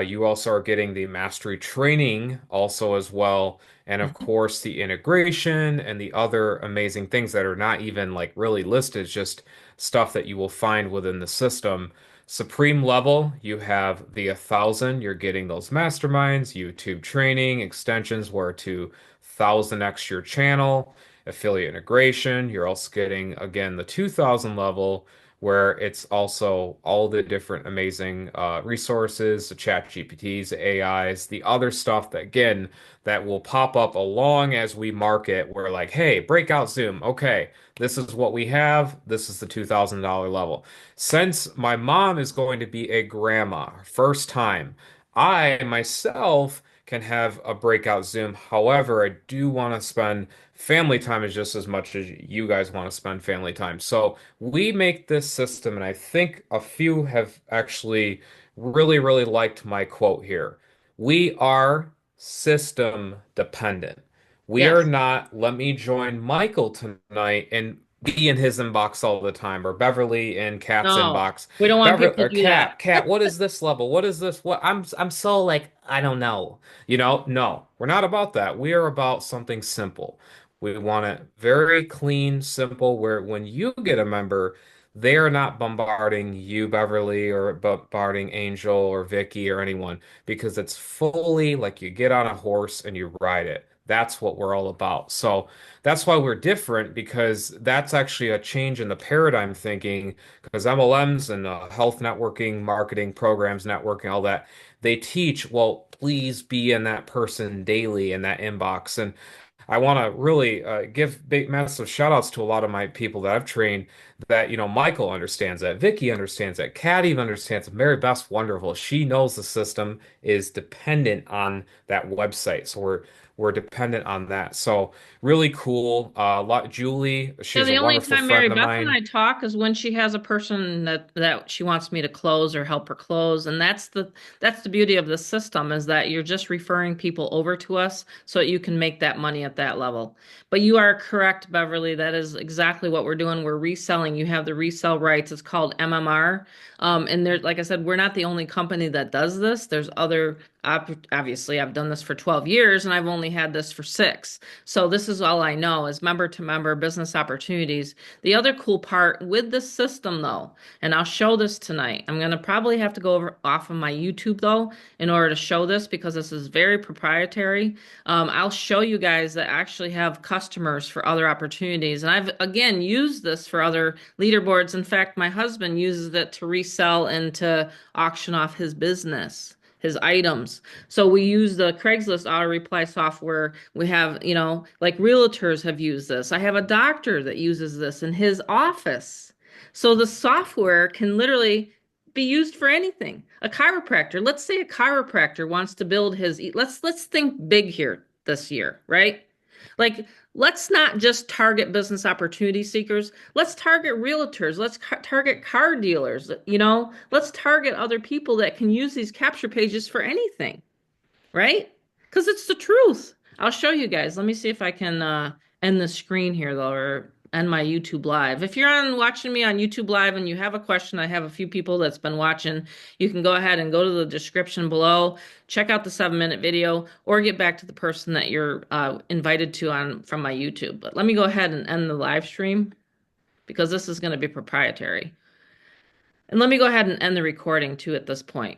You also are getting the mastery training also as well. And of Mhm. course, the integration and the other amazing things that are not even like really listed, just stuff that you will find within the system. Supreme level, you have the 1,000. You're getting those masterminds, YouTube training, extensions where to 1,000x your channel, affiliate integration. You're also getting, again, the 2,000 level where it's also all the different amazing resources, the chat GPTs, the AIs, the other stuff that, again, that will pop up along as we market. We're like, hey, breakout Zoom. Okay, this is what we have. This is the $2,000 level. Since my mom is going to be a grandma, first time, I myself can have a breakout Zoom. However, I do want to spend family time is just as much as you guys want to spend family time. So we make this system, and I think a few have actually really, really liked my quote here. We are system dependent. We are Yes. not, let me join Michael tonight and be in his inbox all the time, or Beverly in Kat's No, inbox. we don't want Beverly people or to do that. Cat, what is this level? What is this? What I'm so like, I don't know. No, we're not about that. We are about something simple. We want it very clean, simple, where when you get a member, they are not bombarding you, Beverly, or bombarding Angel or Vicky or anyone, because it's fully like you get on a horse and you ride it. That's what we're all about. So that's why we're different, because that's actually a change in the paradigm thinking. Because MLMs and health networking, marketing programs, networking, all that, they teach, well, please be in that person daily in that inbox. And I want to really give big, massive shout outs to a lot of my people that I've trained that, Michael understands that, Vicky understands that, Kat even understands it, Mary Beth's wonderful. She knows the system is dependent on that website. So we're dependent on that. So really cool. Julie, Yeah, she's a the only wonderful time Mary friend of Beth and mine. I talk is when she has a person that she wants me to close or help her close, and that's the beauty of the system is that you're just referring people over to us so that you can make that money at that level. But you are correct, Beverly. That is exactly what we're doing. We're reselling. You have the resell rights. It's called MMR. And there, like I said, we're not the only company that does this. There's other, obviously, I've done this for 12 years and I've only had this for 6. So this is all I know is member to member business opportunities. The other cool part with this system though, and I'll show this tonight. I'm going to probably have to go over off of my YouTube though in order to show this because this is very proprietary. I'll show you guys that actually have customers for other opportunities. And I've again used this for other leaderboards. In fact, my husband uses it to resell and to auction off his business, his items. So we use the Craigslist auto reply software. We have, like realtors have used this. I have a doctor that uses this in his office. So the software can literally be used for anything. A chiropractor, let's say a chiropractor wants to build his, let's think big here this year, right? Like, let's not just target business opportunity seekers. Let's target realtors. Let's target car dealers. Let's target other people that can use these capture pages for anything, right? Because it's the truth. I'll show you guys. Let me see if I can end the screen here though, or end my YouTube live. If you're on watching me on YouTube live and you have a question, I have a few people that's been watching. You can go ahead and go to the description below, check out the 7-minute video, or get back to the person that you're invited to on from my YouTube. But let me go ahead and end the live stream because this is going to be proprietary. And let me go ahead and end the recording too at this point.